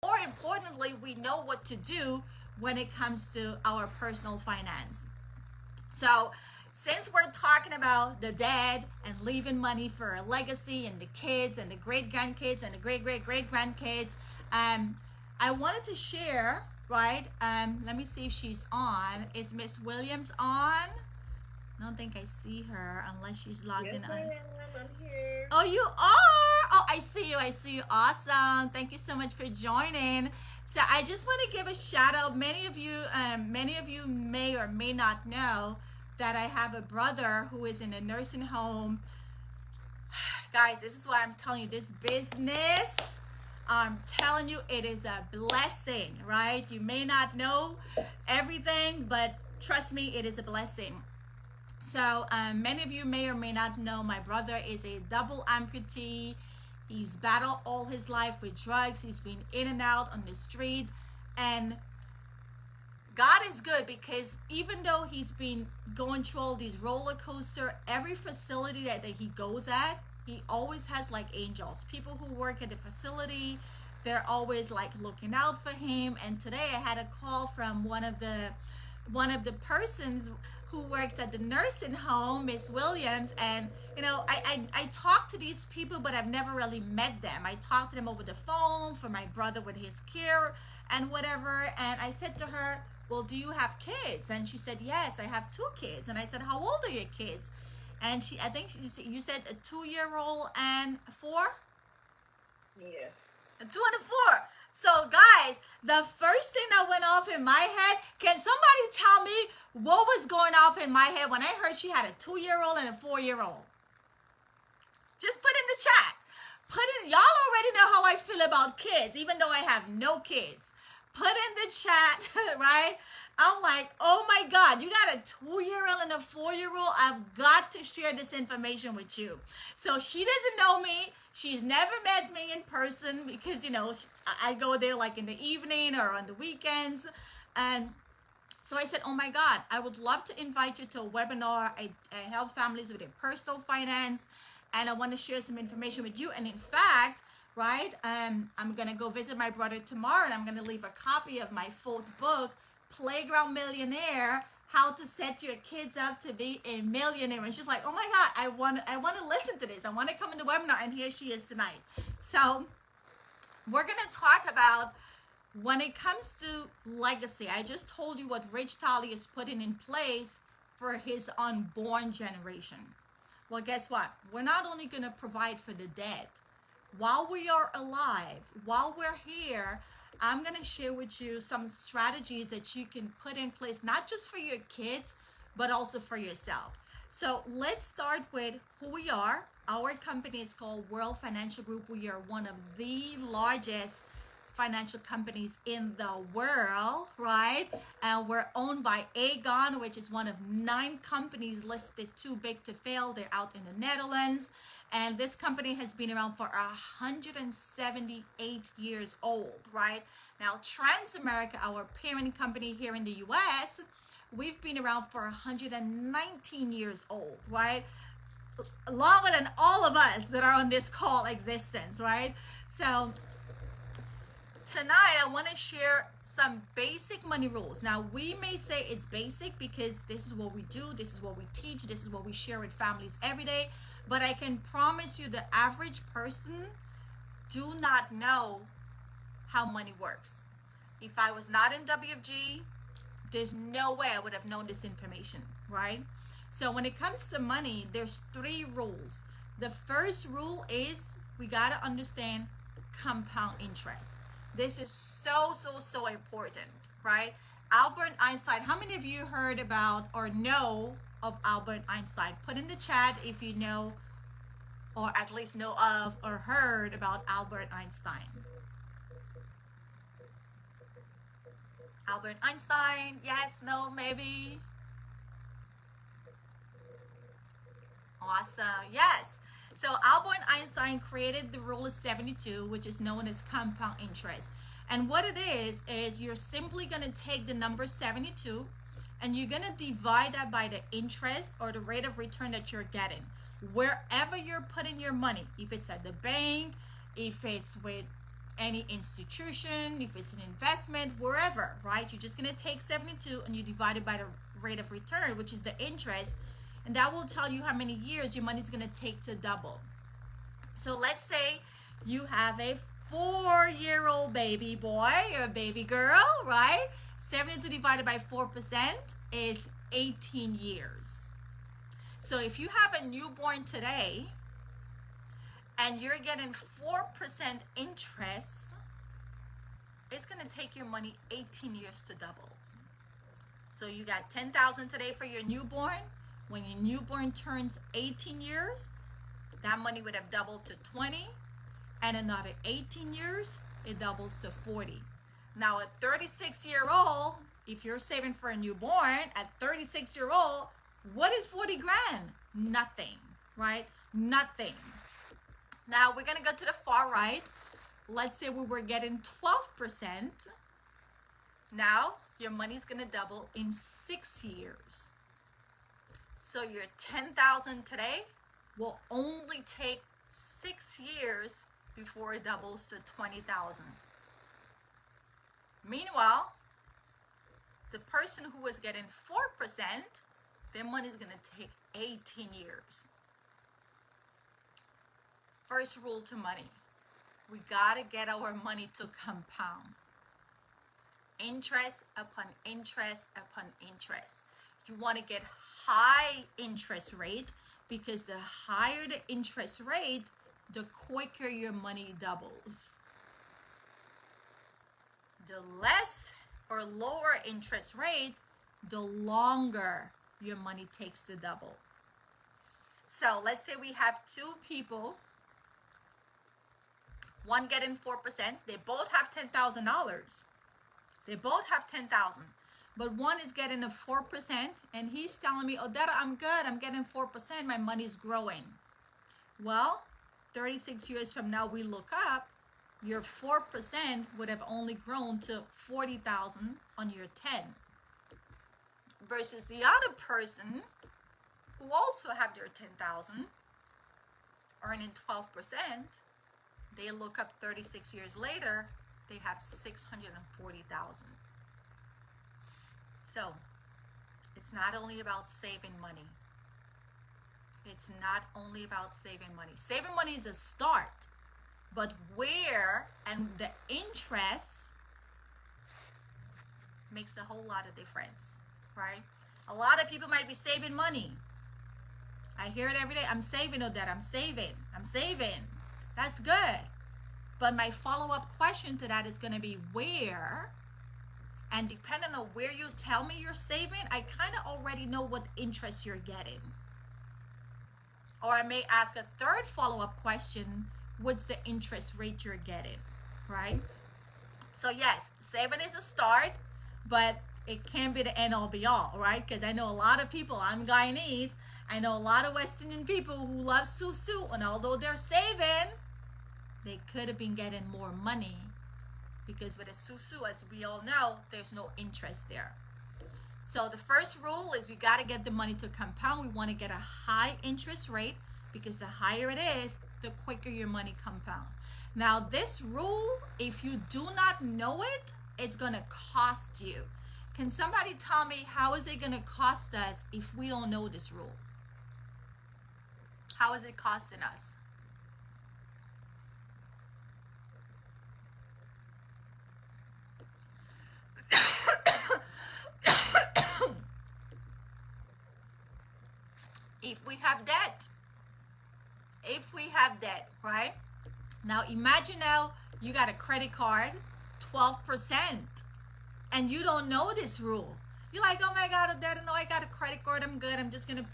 more importantly, we know what to do when it comes to our personal finance. So, since we're talking about the dad and leaving money for a legacy and the kids and the great grandkids and the great great great grandkids, um, I wanted to share, right? Let me see if she's on. Is Miss Williams on? I don't think I see her unless she's logged in Yes, I on. am. I'm here. Oh, you are. Oh, I see you. I see you. Awesome. Thank you so much for joining. So I just want to give a shout out. Many of you may or may not know that I have a brother who is in a nursing home. Guys, this is why I'm telling you, this business, I'm telling you, it is a blessing, right? You may not know everything, but trust me, it is a blessing. So many of you may or may not know my brother is a double amputee. He's battled all his life with drugs. He's been in and out on the street. And God is good, because even though he's been going through all these roller coaster, every facility that he goes at, he always has like angels. People who work at the facility, they're always like looking out for him. And today I had a call from one of the persons who works at the nursing home, Miss Williams, and I talk to these people, but I've never really met them. I talked to them over the phone for my brother with his care and whatever. And I said to her, well, do you have kids? And she said, yes, I have two kids. And I said, how old are your kids? And I think you said a 2-year-old and 4? Yes. 2 and 4. So guys, the first thing that went off in my head, can somebody tell me what was going off in my head when I heard she had a 2-year-old and a 4-year-old? Just put in the chat. Y'all already know how I feel about kids, even though I have no kids. Put in the chat, right? I'm like, oh my God, you got a 2-year-old and a 4-year-old. I've got to share this information with you. So she doesn't know me. She's never met me in person, because, I go there like in the evening or on the weekends. And so I said, oh my God, I would love to invite you to a webinar. I help families with their personal finance, and I want to share some information with you. And in fact, right, I'm going to go visit my brother tomorrow, and I'm going to leave a copy of my 4th book, Playground Millionaire, how to set your kids up to be a millionaire. And she's like, oh my God, I want to listen to this. I want to come in the webinar. And here she is tonight. So we're going to talk about, when it comes to legacy, I just told you what Rich Tolly is putting in place for his unborn generation. Well, guess what? We're not only going to provide for the dead. While we are alive, while we're here, I'm going to share with you some strategies that you can put in place, not just for your kids, but also for yourself. So let's start with who we are. Our company is called World Financial Group. We are one of the largest financial companies in the world, right? And we're owned by Aegon, which is one of 9 companies listed too big to fail. They're out in the Netherlands. And this company has been around for 178 years old, right? Now, Transamerica, our parent company here in the US, we've been around for 119 years old, right? Longer than all of us that are on this call existence, right? So tonight I want to share some basic money rules. Now, we may say it's basic because this is what we do, this is what we teach, this is what we share with families every day, but I can promise you the average person do not know how money works. If I was not in WFG, there's no way I would have known this information, right? So when it comes to money, there's 3 rules. The first rule is we got to understand compound interest. This is so important, right? Albert Einstein. How many of you heard about or know of Albert Einstein? Put in the chat if you know, or at least know of or heard about Albert Einstein. Albert Einstein, yes, no, maybe. Awesome, yes. So Albert Einstein created the rule of 72, which is known as compound interest. And what it is you're simply going to take the number 72 and you're going to divide that by the interest or the rate of return that you're getting. Wherever you're putting your money, if it's at the bank, if it's with any institution, if it's an investment, wherever, right? You're just going to take 72 and you divide it by the rate of return, which is the interest, and that will tell you how many years your money's going to take to double. So let's say you have a 4-year-old baby boy or a baby girl, right? 72 divided by 4% is 18 years. So if you have a newborn today and you're getting 4% interest, it's going to take your money 18 years to double. So you got 10,000 today for your newborn. When your newborn turns 18 years, that money would have doubled to 20, and another 18 years, it doubles to 40. Now, a 36-year-old, if you're saving for a newborn, at 36-year-old, what is 40 grand? Nothing, right? Nothing. Now, we're going to go to the far right. Let's say we were getting 12%. Now, your money's going to double in 6 years. So your 10,000 today will only take 6 years before it doubles to 20,000. Meanwhile, the person who was getting 4%, their money is going to take 18 years. First rule to money: we got to get our money to compound. Interest upon interest upon interest. You want to get high interest rate, because the higher the interest rate, the quicker your money doubles. The less or lower interest rate, the longer your money takes to double. So let's say we have two people, one getting 4%. They both have $10,000. They both have $10,000. But one is getting a 4%, and he's telling me, Odetta, I'm good. I'm getting 4%. My money's growing. Well, 36 years from now, we look up, your 4% would have only grown to 40,000 on your 10. Versus the other person who also have their 10,000, earning 12%, they look up 36 years later, they have 640,000. So, it's not only about saving money. It's not only about saving money. Saving money is a start, but where and the interest makes a whole lot of difference, right? A lot of people might be saving money. I hear it every day. I'm saving, Odetta. I'm saving. That's good. But my follow-up question to that is going to be where. And depending on where you tell me you're saving, I kind of already know what interest you're getting. Or I may ask a third follow-up question, what's the interest rate you're getting, right? So yes, saving is a start, but it can't be the end all be all, right? Because I know a lot of people, I'm Guyanese, I know a lot of West Indian people who love susu, and although they're saving, they could have been getting more money, because with a susu, as we all know, there's no interest there. So the first rule is we got to get the money to compound. We want to get a high interest rate, because the higher it is, the quicker your money compounds. Now this rule, if you do not know it, it's going to cost you. Can somebody tell me, how is it going to cost us if we don't know this rule? How is it costing us? If we have debt, right? Now imagine now you got a credit card, 12%, and you don't know this rule. You're like, oh my God, Odetta, no, I got a credit card, I'm good. I'm just gonna,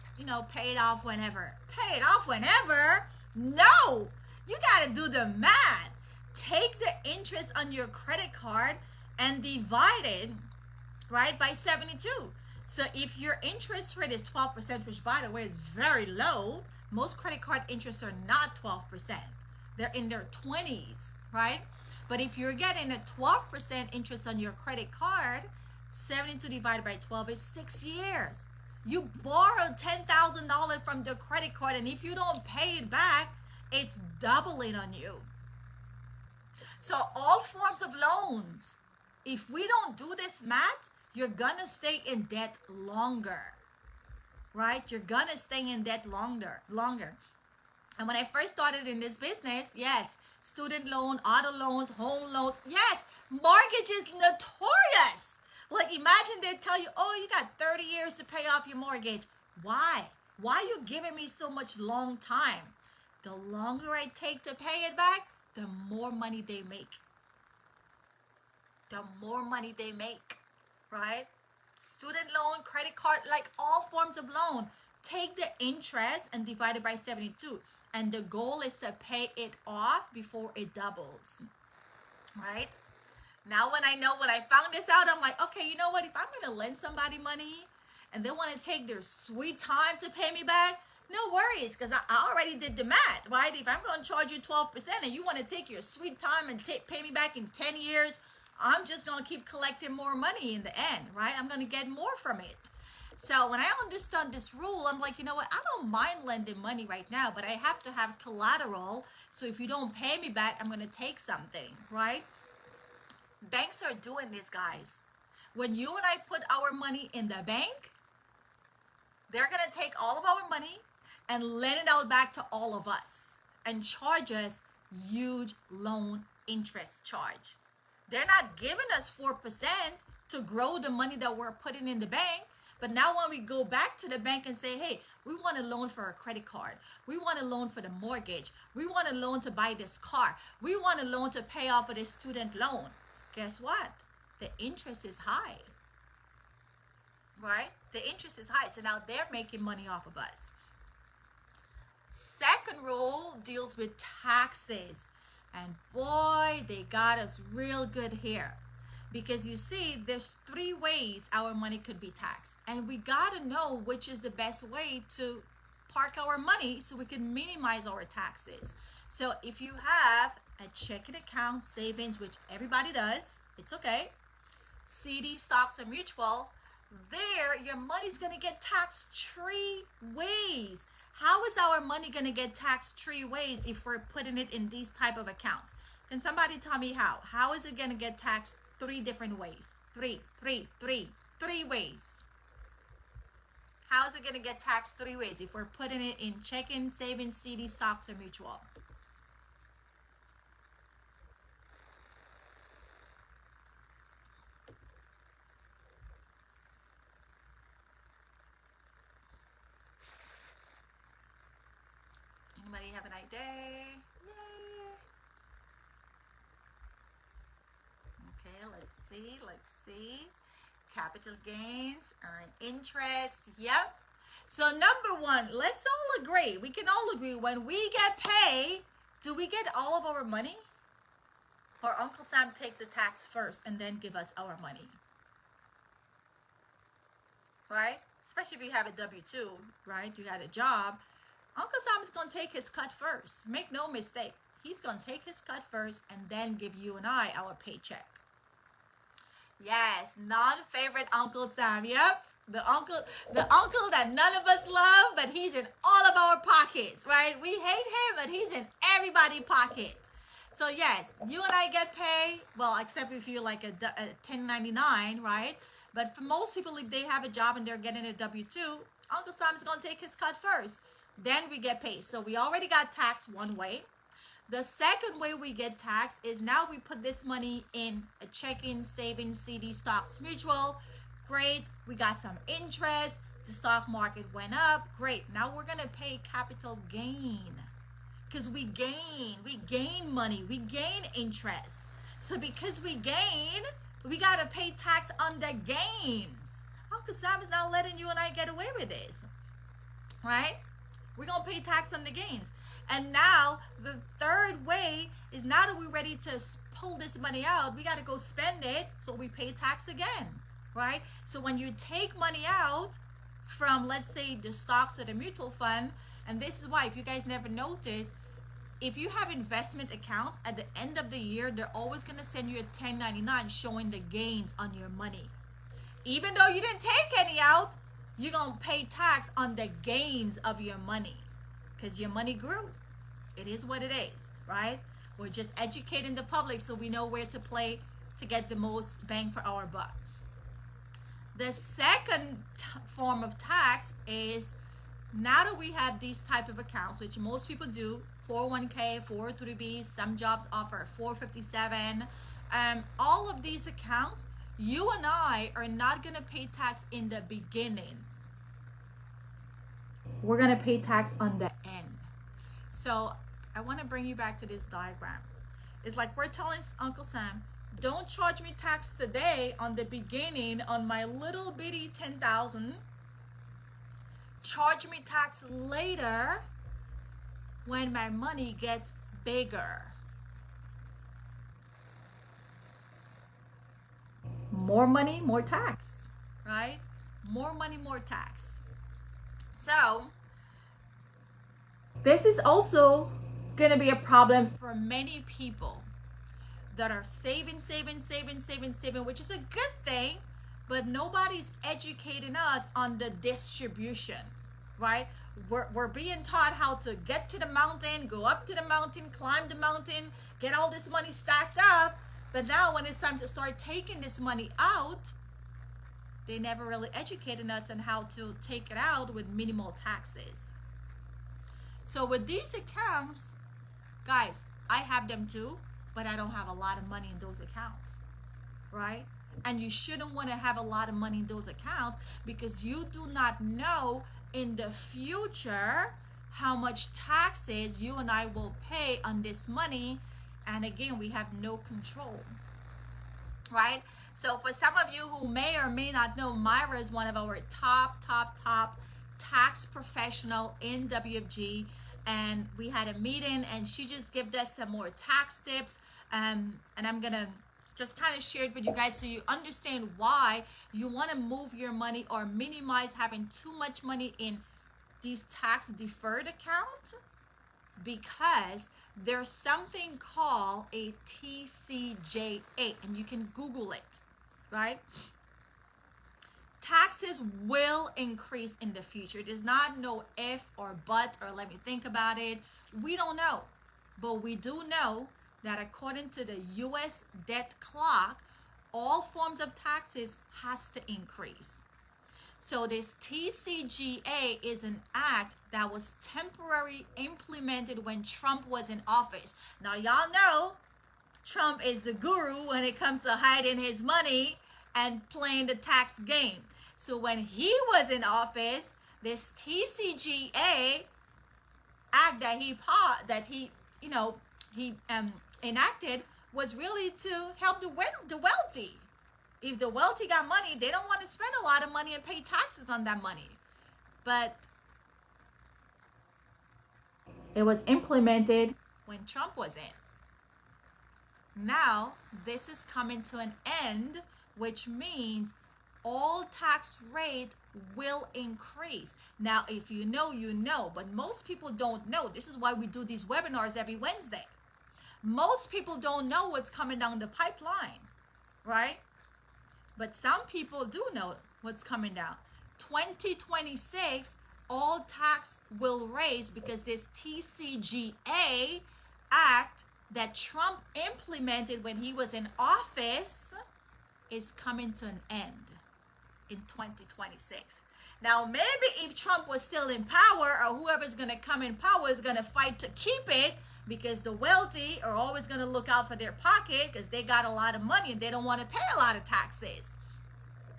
pay it off whenever. Pay it off whenever? No, you gotta do the math. Take the interest on your credit card and divide it, right, by 72. So if your interest rate is 12%, which by the way is very low, most credit card interests are not 12%. They're in their 20s, right? But if you're getting a 12% interest on your credit card, 72 divided by 12 is 6 years. You borrowed $10,000 from the credit card, and if you don't pay it back, it's doubling on you. So all forms of loans, if we don't do this math, you're gonna stay in debt longer, right? You're gonna stay in debt longer. And when I first started in this business, yes, student loan, auto loans, home loans, yes, mortgage is notorious. Like imagine they tell you, oh, you got 30 years to pay off your mortgage. Why? Why are you giving me so much long time? The longer I take to pay it back, the more money they make. The more money they make, right? Student loan, credit card, like all forms of loan, take the interest and divide it by 72. And the goal is to pay it off before it doubles, right? Now when I found this out, I'm like, okay, you know what? If I'm going to lend somebody money and they want to take their sweet time to pay me back, no worries, because I already did the math, right? If I'm going to charge you 12% and you want to take your sweet time and pay me back in 10 years, I'm just going to keep collecting more money in the end, right? I'm going to get more from it. So when I understand this rule, I'm like, you know what? I don't mind lending money right now, but I have to have collateral. So if you don't pay me back, I'm going to take something, right? Banks are doing this, guys. When you and I put our money in the bank, they're going to take all of our money and lend it out back to all of us and charge us huge loan interest charge. They're not giving us 4% to grow the money that we're putting in the bank. But now when we go back to the bank and say, hey, we want a loan for a credit card. We want a loan for the mortgage. We want a loan to buy this car. We want a loan to pay off of this student loan. Guess what? The interest is high, right? The interest is high. So now they're making money off of us. Second rule deals with taxes. And boy, they got us real good here. Because you see, there's 3 ways our money could be taxed. And we got to know which is the best way to park our money so we can minimize our taxes. So if you have a checking account, savings, which everybody does, it's okay. CD, stocks, and mutual, there your money's going to get taxed 3 ways. How is our money going to get taxed 3 ways if we're putting it in these type of accounts? Can somebody tell me how? How is it going to get taxed 3 different ways? 3 ways. How is it going to get taxed 3 ways if we're putting it in checking, savings, CD, stocks, or mutual? Anybody have an idea? Yay. Okay, let's see. Capital gains, earn interest. Yep. So number 1, let's all agree. We can all agree when we get paid, do we get all of our money? Or Uncle Sam takes the tax first and then give us our money? Right? Especially if you have a W-2, right? You had a job. Uncle Sam is going to take his cut first. Make no mistake. He's going to take his cut first and then give you and I our paycheck. Yes, non-favorite Uncle Sam. Yep. The uncle that none of us love, but he's in all of our pockets, right? We hate him, but he's in everybody's pocket. So yes, you and I get paid, well, except if you're like a 1099, right? But for most people, if they have a job and they're getting a W-2, Uncle Sam is going to take his cut first. Then we get paid. So we already got taxed 1 way. The second way we get taxed is now we put this money in a checking, savings, CD, stocks, mutual. Great. We got some interest. The stock market went up. Great. Now we're going to pay capital gain because we gain money. We gain interest. So because we gain, we got to pay tax on the gains. Uncle Sam is not letting you and I get away with this, right? We're going to pay tax on the gains. And now the third way is now that we're ready to pull this money out, we got to go spend it. So we pay tax again, right? So when you take money out from, let's say, the stocks or the mutual fund, and this is why, if you guys never noticed, if you have investment accounts at the end of the year, they're always going to send you a 1099 showing the gains on your money. Even though you didn't take any out, you're going to pay tax on the gains of your money because your money grew. It is what it is, right? We're just educating the public so we know where to play to get the most bang for our buck. The second form of tax is, now that we have these type of accounts, which most people do, 401k, 403b, some jobs offer 457, all of these accounts, you and I are not going to pay tax in the beginning. We're going to pay tax on the end. So I want to bring you back to this diagram. It's like we're telling Uncle Sam, don't charge me tax today on the beginning on my little bitty 10,000. Charge me tax later when my money gets bigger. More money, more tax, right? More money, more tax. So this is also going to be a problem for many people that are saving, which is a good thing, but nobody's educating us on the distribution, right? We're being taught how to get to the mountain, go up to the mountain, climb the mountain, get all this money stacked up. But now when it's time to start taking this money out, they never really educated us on how to take it out with minimal taxes. So with these accounts, guys, I have them too, but I don't have a lot of money in those accounts, right? And you shouldn't want to have a lot of money in those accounts because you do not know in the future how much taxes you and I will pay on this money. And again, we have no control, right? So for some of you who may or may not know, Myra is one of our top tax professional in WFG. And we had a meeting and she just gave us some more tax tips. And I'm gonna just kind of share it with you guys so you understand why you want to move your money or minimize having too much money in these tax deferred accounts, because there's something called a TCJA, and you can Google it, right? Taxes will increase in the future. There's not no if or buts or let me think about it. We don't know, but we do know that according to the US debt clock, all forms of taxes has to increase. So this TCJA is an act that was temporarily implemented when Trump was in office. Now y'all know Trump is the guru when it comes to hiding his money and playing the tax game. So when he was in office, this TCJA act that he enacted was really to help the wealthy. If the wealthy got money, they don't want to spend a lot of money and pay taxes on that money. But it was implemented when Trump was in. Now, this is coming to an end, which means all tax rate will increase. Now, if you know, you know, but most people don't know. This is why we do these webinars every Wednesday. Most people don't know what's coming down the pipeline, right? But some people do know what's coming down. 2026, all tax will raise because this TCJA act that Trump implemented when he was in office is coming to an end in 2026. Now, maybe if Trump was still in power, or whoever's going to come in power is going to fight to keep it, because the wealthy are always going to look out for their pocket because they got a lot of money and they don't want to pay a lot of taxes,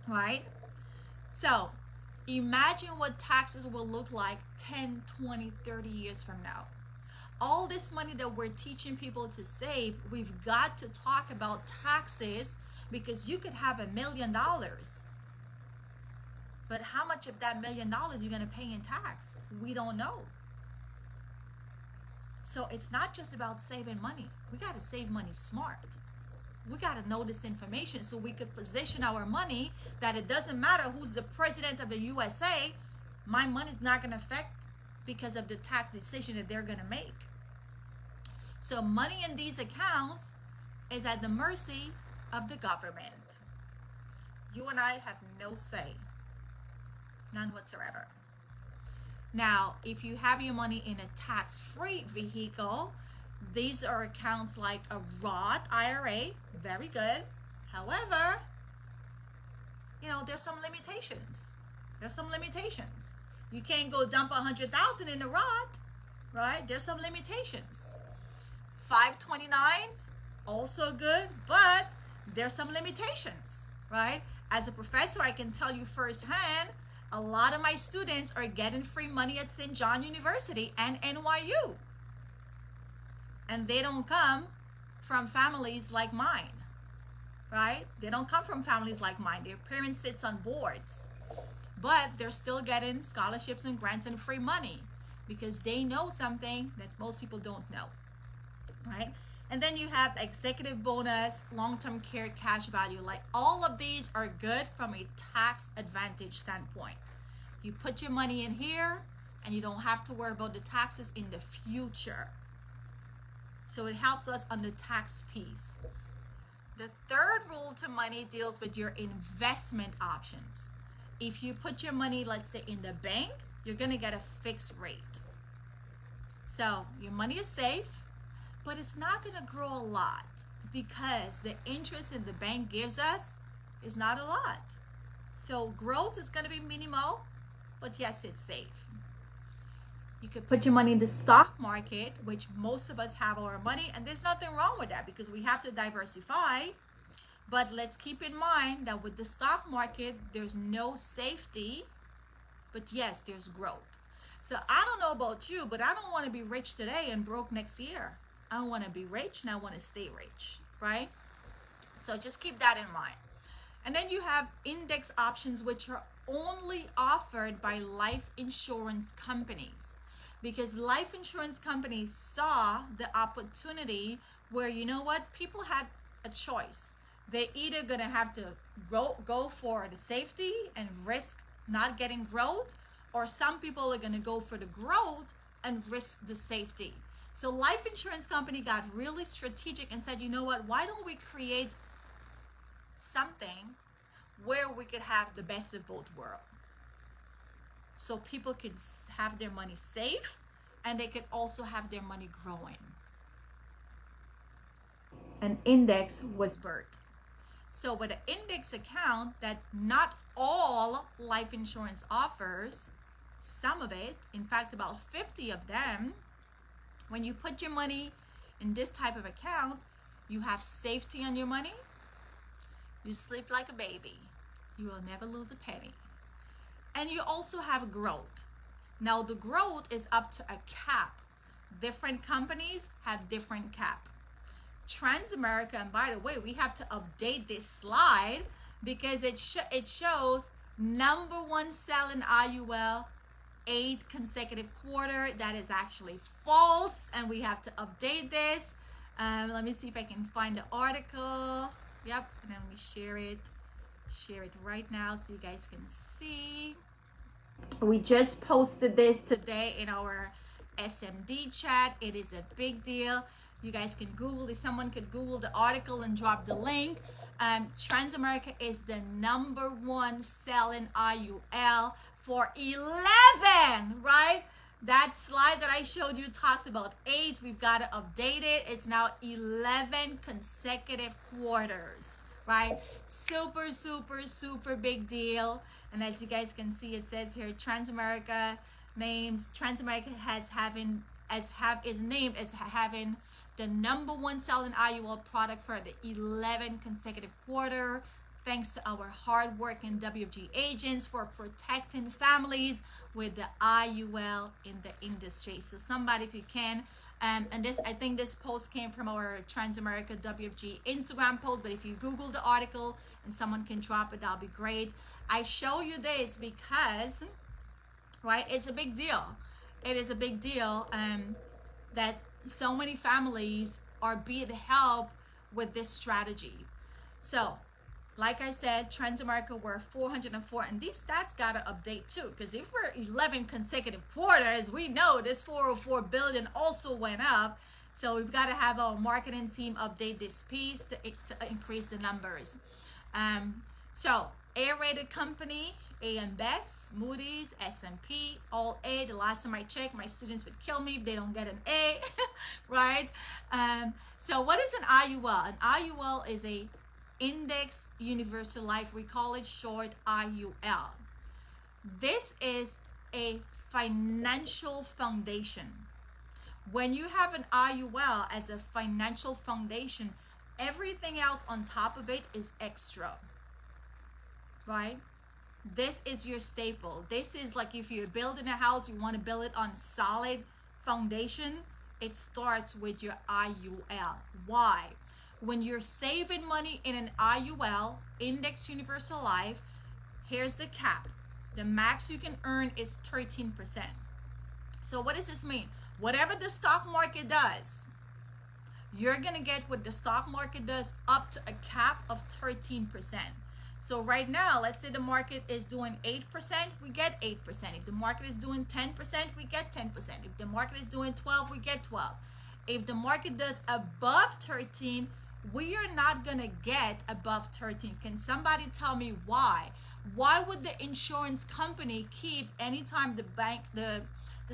right? So imagine what taxes will look like 10, 20, 30 years from now. All this money that we're teaching people to save, we've got to talk about taxes, because you could have $1 million. But how much of that $1 million you're going to pay in tax? We don't know. So it's not just about saving money. We got to save money smart. We got to know this information so we could position our money that it doesn't matter who's the president of the USA, my money's not going to affect because of the tax decision that they're going to make. So money in these accounts is at the mercy of the government. You and I have no say. None whatsoever. Now, if you have your money in a tax-free vehicle, These are accounts like a Roth IRA, very good. However, you know, there's some limitations. There's some limitations. You can't go dump 100,000 in the Roth, right? There's some limitations. 529, also good, but there's some limitations, right? As a professor, I can tell you firsthand, a lot of my students are getting free money at St. John University and NYU. And they don't come from families like mine, right? They don't come from families like mine. Their parents sits on boards, but they're still getting scholarships and grants and free money because they know something that most people don't know, right? And then you have executive bonus, long-term care, cash value. Like all of these are good from a tax advantage standpoint. You put your money in here and you don't have to worry about the taxes in the future. So it helps us on the tax piece. The third rule to money deals with your investment options. If you put your money, let's say in the bank, you're gonna get a fixed rate. So your money is safe, but it's not gonna grow a lot because the interest in the bank gives us is not a lot. So growth is gonna be minimal, but yes, it's safe. You could put your money in the stock market, which most of us have our money, and there's nothing wrong with that because we have to diversify. But let's keep in mind that with the stock market, there's no safety, but yes, there's growth. So I don't know about you, but I don't want to be rich today and broke next year. I want to be rich and I want to stay rich, right? So just keep that in mind. And then you have index options, which are only offered by life insurance companies, because life insurance companies saw the opportunity where, you know what, people had a choice. They're either going to have to go for the safety and risk not getting growth, or some people are going to go for the growth and risk the safety. So life insurance company got really strategic and said, you know what, why don't we create something where we could have the best of both worlds? So people can have their money safe and they can also have their money growing. An index was birthed. So with an index account that not all life insurance offers, some of it, in fact about 50 of them, when you put your money in this type of account, you have safety on your money. You sleep like a baby. You will never lose a penny. And you also have growth. Now the growth is up to a cap. Different companies have different cap. Transamerica, and by the way, we have to update this slide because it shows #1 selling IUL 8 consecutive quarter. That is actually false, and we have to update this. Let me see if I can find the article. Yep, and then we share it right now so you guys can see. We just posted this today in our SMD chat. It is a big deal. You guys can Google, if someone could Google the article and drop the link. Transamerica is the #1 selling IUL for 11, right? That slide that I showed you talks about 8. We've got to update it. It's now 11 consecutive quarters, right? Super, super, super big deal. And as you guys can see, it says here, Transamerica is named as having the #1 selling IUL product for the 11 consecutive quarter. Thanks to our hardworking WFG agents for protecting families with the IUL in the industry. So somebody, if you can, and this, I think this post came from our Transamerica WFG Instagram post, but if you Google the article and someone can drop it, that'll be great. I show you this because, right, it's a big deal. It is a big deal that so many families are being helped with this strategy. So, like I said, Transamerica were 404, and these stats gotta update too, because if we're 11 consecutive quarters, we know this 404 billion also went up. So we've got to have our marketing team update this piece to increase the numbers. So A-rated company, AM Best, Moody's, S&P, all A. The last time I checked, my students would kill me if they don't get an A, right? So what is an IUL? An IUL is a Index Universal Life. We call it short IUL. This is a financial foundation. When you have an IUL as a financial foundation, everything else on top of it is extra, right? This is your staple. This is like if you're building a house, you want to build it on solid foundation, it starts with your IUL. Why? When you're saving money in an IUL, Index Universal Life, here's the cap. The max you can earn is 13%. So what does this mean? Whatever the stock market does, you're gonna get what the stock market does up to a cap of 13%. So right now, let's say the market is doing 8%, we get 8%. If the market is doing 10%, we get 10%. If the market is doing 12, we get 12. If the market does above 13, we are not gonna get above 13. Can somebody tell me why? Why would the insurance company keep anytime the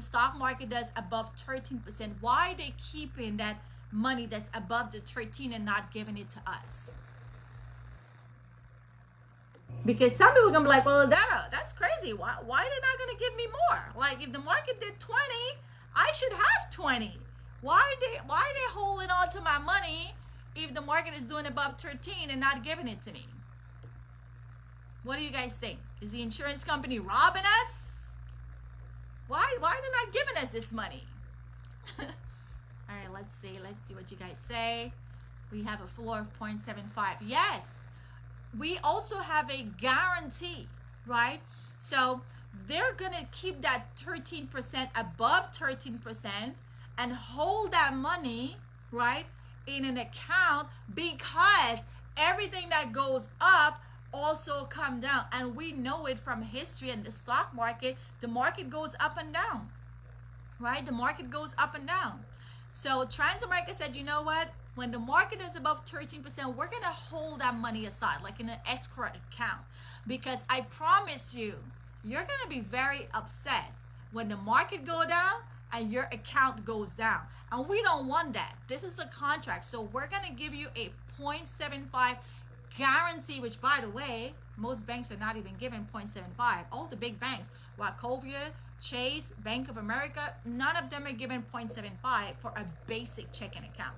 stock market does above 13%? Why are they keeping that money that's above the 13 and not giving it to us? Because some people are gonna be like, well, that's crazy. Why they not gonna give me more? Like if the market did 20, I should have 20. Why are they holding on to my money if the market is doing above 13 and not giving it to me? What do you guys think? Is the insurance company robbing us? Why are they not giving us this money? All right, let's see what you guys say. We have a floor of 0.75. Yes, we also have a guarantee, right? So they're gonna keep that 13% above 13% and hold that money, right, in an account, because everything that goes up also come down. And we know it from history and the stock market, the market goes up and down, right? The market goes up and down. So Transamerica said, you know what? When the market is above 13%, we're going to hold that money aside, like in an escrow account. Because I promise you, you're going to be very upset when the market go down and your account goes down. And we don't want that. This is a contract. So we're going to give you a 0.75 guarantee, which by the way, most banks are not even giving 0.75. All the big banks, Wachovia, Chase, Bank of America, none of them are giving 0.75 for a basic checking account,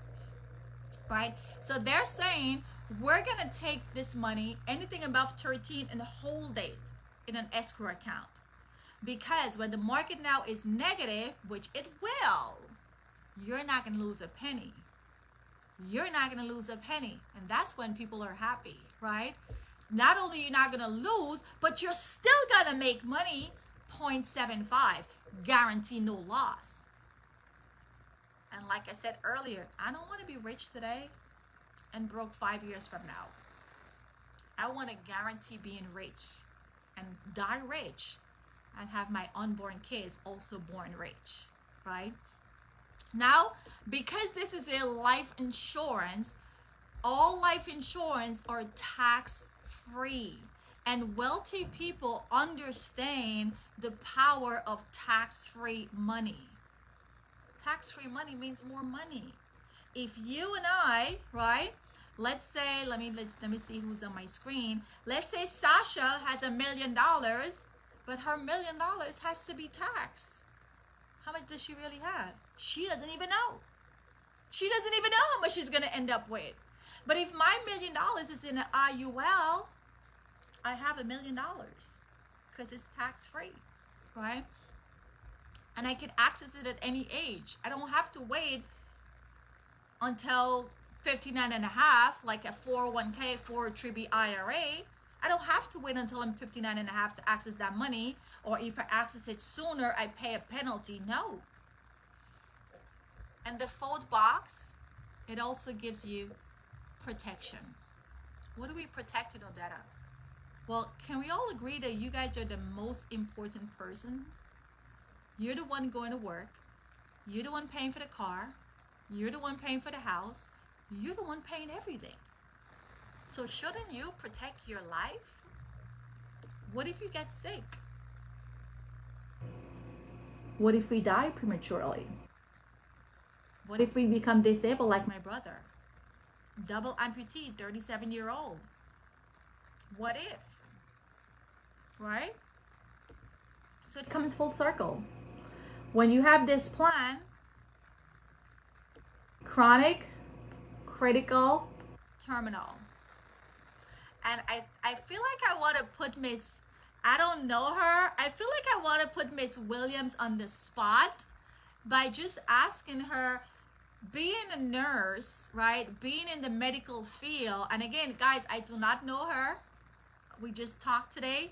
right? So they're saying we're gonna take this money, anything above 13, and hold it in an escrow account, because when the market now is negative, which it will, you're not gonna lose a penny. You're not gonna lose a penny, and that's when people are happy, right? Not only you're not gonna lose, but you're still gonna make money. 0.75 guarantee, no loss. And like I said earlier, I don't want to be rich today and broke 5 years from now. I want to guarantee being rich and die rich and have my unborn kids also born rich, right? Now, because this is a life insurance, all life insurance are tax free. And wealthy people understand the power of tax-free money. Tax-free money means more money. If you and I, right, let's say, let me see who's on my screen. Let's say Sasha has $1 million, but her $1 million has to be taxed. How much does she really have? She doesn't even know. She doesn't even know how much she's going to end up with. But if my $1 million is in an IUL, I have $1 million because it's tax-free, right? And I can access it at any age. I don't have to wait until 59 and a half, like a 401k, 403b IRA. I don't have to wait until I'm 59 and a half to access that money, or if I access it sooner, I pay a penalty. No. And the fold box, it also gives you protection. What do we protect it, Odetta? Well, can we all agree that you guys are the most important person? You're the one going to work. You're the one paying for the car. You're the one paying for the house. You're the one paying everything. So shouldn't you protect your life? What if you get sick? What if we die prematurely? What if we become disabled like my brother? Double amputee, 37-year-old. What if? Right? So it comes full circle. When you have this plan, chronic, critical, terminal. And I feel like I want to put Miss, I don't know her, I feel like I want to put Miss Williams on the spot by just asking her, being a nurse, right, being in the medical field, and again, guys, I do not know her. We just talked today,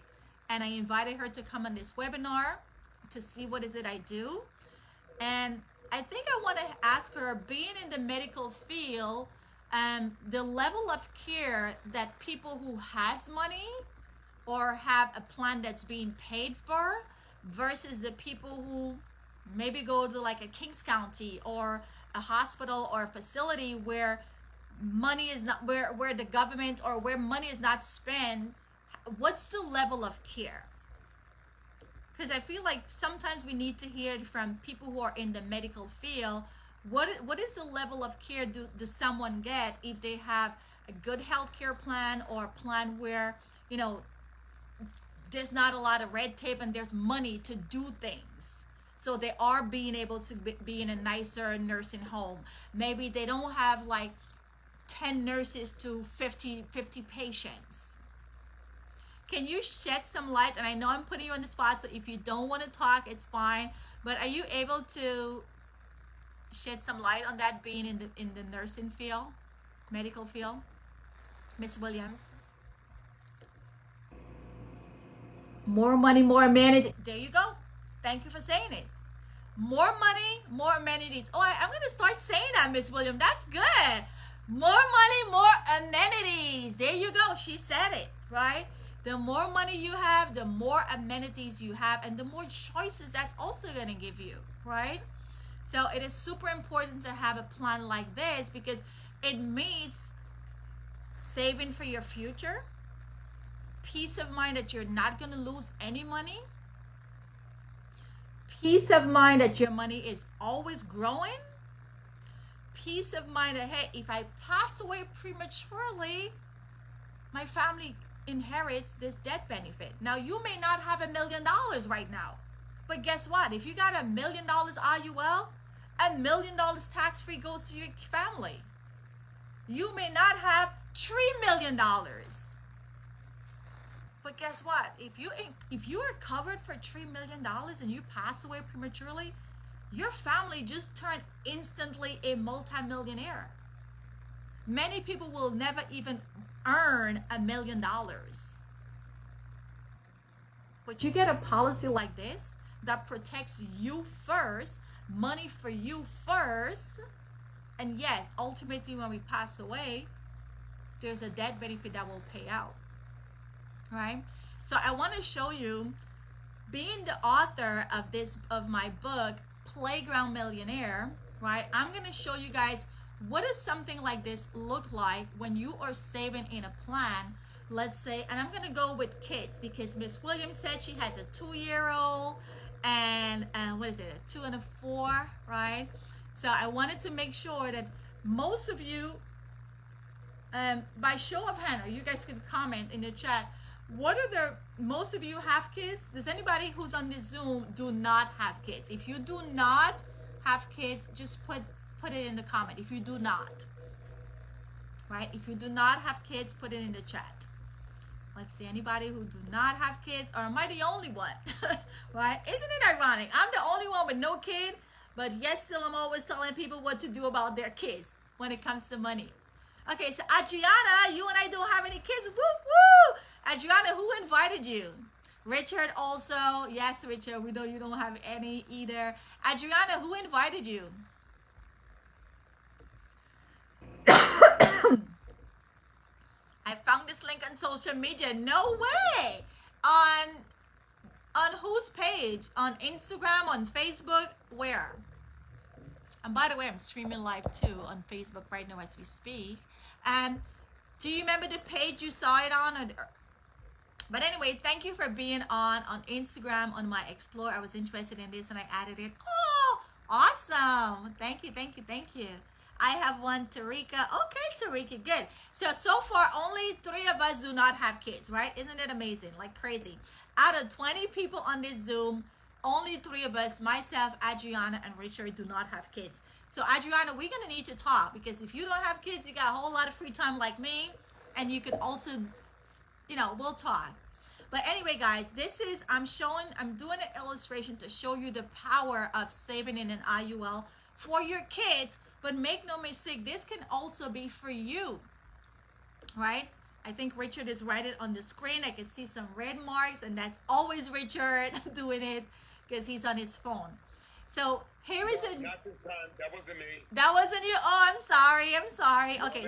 and I invited her to come on this webinar to see what is it I do. And I think I want to ask her, being in the medical field, the level of care that people who has money or have a plan that's being paid for versus the people who maybe go to like a Kings County or a hospital or a facility where money is not, where the government or where money is not spent. What's the level of care? Because I feel like sometimes we need to hear from people who are in the medical field, what is the level of care does someone get if they have a good healthcare plan or a plan where, you know, there's not a lot of red tape and there's money to do things. So they are being able to be in a nicer nursing home. Maybe they don't have like 10 nurses to 50 patients. Can you shed some light? And I know I'm putting you on the spot, so if you don't want to talk, it's fine. But are you able to shed some light on that, being in the nursing field, medical field, Miss Williams? More money, more amenities. There you go. Thank you for saying it. More money, more amenities. Oh, I'm going to start saying that, Miss Williams. That's good. More money, more amenities. There you go. She said it, right? The more money you have, the more amenities you have, and the more choices that's also going to give you, right? So it is super important to have a plan like this because it means saving for your future, peace of mind that you're not going to lose any money, peace of mind that your money is always growing, peace of mind that, hey, if I pass away prematurely, my family inherits this death benefit. Now, you may not have $1 million right now, but guess what? If you got $1 million IUL, $1 million tax-free goes to your family. You may not have $3 million, but guess what? If you are covered for $3 million and you pass away prematurely, your family just turned instantly a multimillionaire. Many people will never even earn $1 million. But you get a policy like this that protects you first, money for you first, and yes, ultimately when we pass away, there's a death benefit that will pay out, right? So I want to show you, being the author of my book, Playground Millionaire, right? I'm going to show you guys what does something like this look like when you are saving in a plan. Let's say, and I'm going to go with kids because Miss Williams said she has a 2-year-old and what is it, a 2 and a 4, right? So I wanted to make sure that most of you, by show of hand, or you guys can comment in the chat, most of you have kids? Does anybody who's on this Zoom do not have kids? If you do not have kids, just put it in the comment. If you do not, right? If you do not have kids, put it in the chat. Let's see, anybody who do not have kids, or am I the only one? Right? Isn't it ironic? I'm the only one with no kid, but yet still I'm always telling people what to do about their kids when it comes to money. Okay, so Adriana, you and I don't have any kids. Woo woo! Adriana, who invited you? Richard also. Yes, Richard, we know you don't have any either. Adriana, who invited you? I found this link on social media. No way. On whose page? On Instagram, on Facebook? Where? And by the way, I'm streaming live too on Facebook right now as we speak. Do you remember the page you saw it on? But anyway, thank you for being on Instagram on my Explore. I was interested in this and I added it. Oh, awesome. Thank you, thank you, thank you. I have one, Tarika. Okay, Tarika, good. So far, only 3 of us do not have kids, right? Isn't it amazing? Like crazy. Out of 20 people on this Zoom, only 3 of us, myself, Adriana, and Richard, do not have kids. So Adriana, we're going to need to talk because if you don't have kids, you got a whole lot of free time like me. And you could also, we'll talk. But anyway, guys, I'm doing an illustration to show you the power of saving in an IUL for your kids. But make no mistake, this can also be for you, right? I think Richard is writing on the screen. I can see some red marks, and that's always Richard doing it because he's on his phone. So here is a... Not this time. That wasn't me. That wasn't you? Oh, I'm sorry. Okay,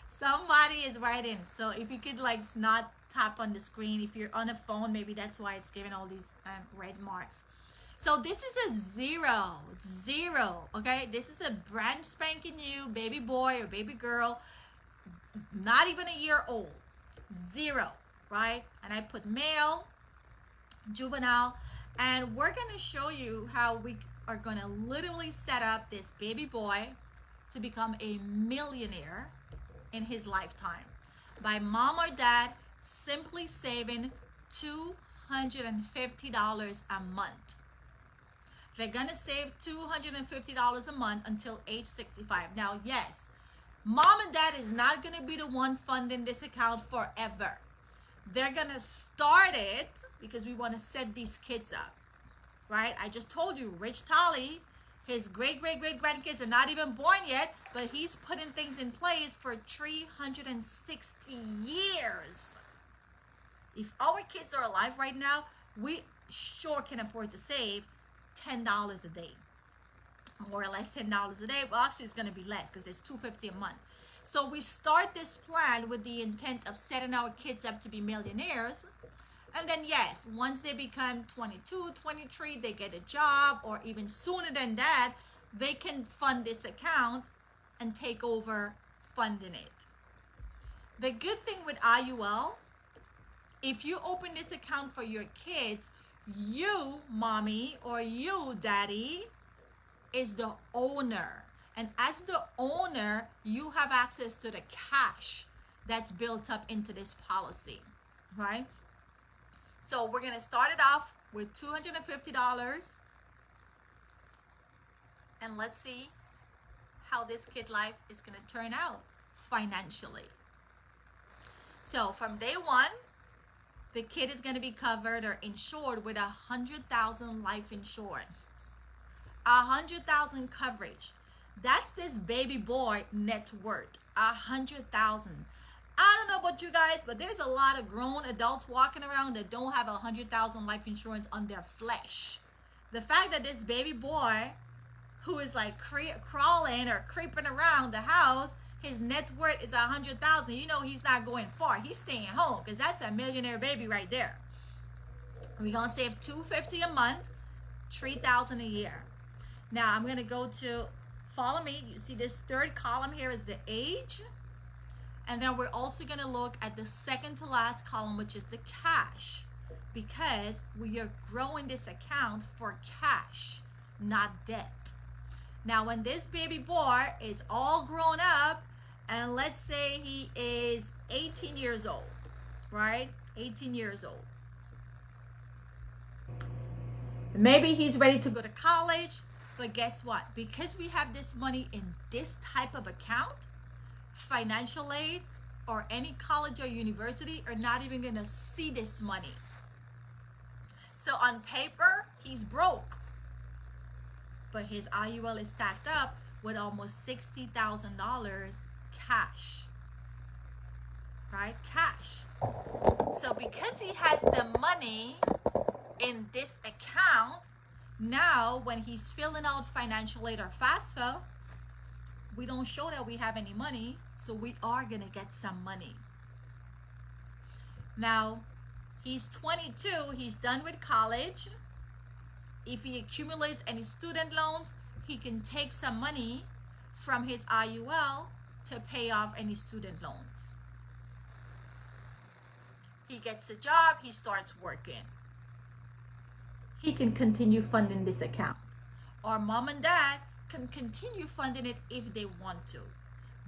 somebody is writing. So if you could not tap on the screen. If you're on a phone, maybe that's why it's giving all these red marks. So this is a zero, okay? This is a brand spanking new baby boy or baby girl, not even a year old. 0, right? And I put male, juvenile, and we're gonna show you how we are gonna literally set up this baby boy to become a millionaire in his lifetime by mom or dad simply saving $250 a month. They're gonna save $250 a month until age 65. Now, yes, mom and dad is not gonna be the one funding this account forever. They're gonna start it because we wanna set these kids up, right? I just told you, Rich Tolly, his great-great-great-grandkids are not even born yet, but he's putting things in place for 360 years. If our kids are alive right now, we sure can afford to save $10 a day, more or less $10 a day. Well, actually, it's going to be less because it's $250 a month. So we start this plan with the intent of setting our kids up to be millionaires. And then, yes, once they become 22, 23, they get a job, or even sooner than that, they can fund this account and take over funding it. The good thing with IUL, if you open this account for your kids, you, mommy, or you, daddy, is the owner. And as the owner, you have access to the cash that's built up into this policy, right? So we're going to start it off with $250. And let's see how this kid life is going to turn out financially. So from day one, the kid is going to be covered or insured with 100,000 life insurance, 100,000 coverage. That's this baby boy net worth, 100,000. I don't know about you guys, but there's a lot of grown adults walking around that don't have 100,000 life insurance on their flesh. The fact that this baby boy, who is like crawling or creeping around the house, his net worth is 100,000. You know he's not going far. He's staying home because that's a millionaire baby right there. We're gonna save $250 a month, $3,000 a year. Now I'm gonna go to follow me. You see this third column here is the age. And then we're also going to look at the second to last column, which is the cash, because we are growing this account for cash, not debt. Now, when this baby boy is all grown up, and let's say he is 18 years old, right? 18 years old. Maybe he's ready to go to college, but guess what? Because we have this money in this type of account, financial aid or any college or university are not even going to see this money. So on paper, he's broke, but his IUL is stacked up with almost $60,000 cash, right? Cash. So because he has the money in this account, now when he's filling out financial aid or FAFSA, we don't show that we have any money, so we are gonna get some money. Now, he's 22, he's done with college. If he accumulates any student loans, he can take some money from his IUL to pay off any student loans. he gets a job, he starts working. He can continue funding this account. Or mom and dad can continue funding it if they want to,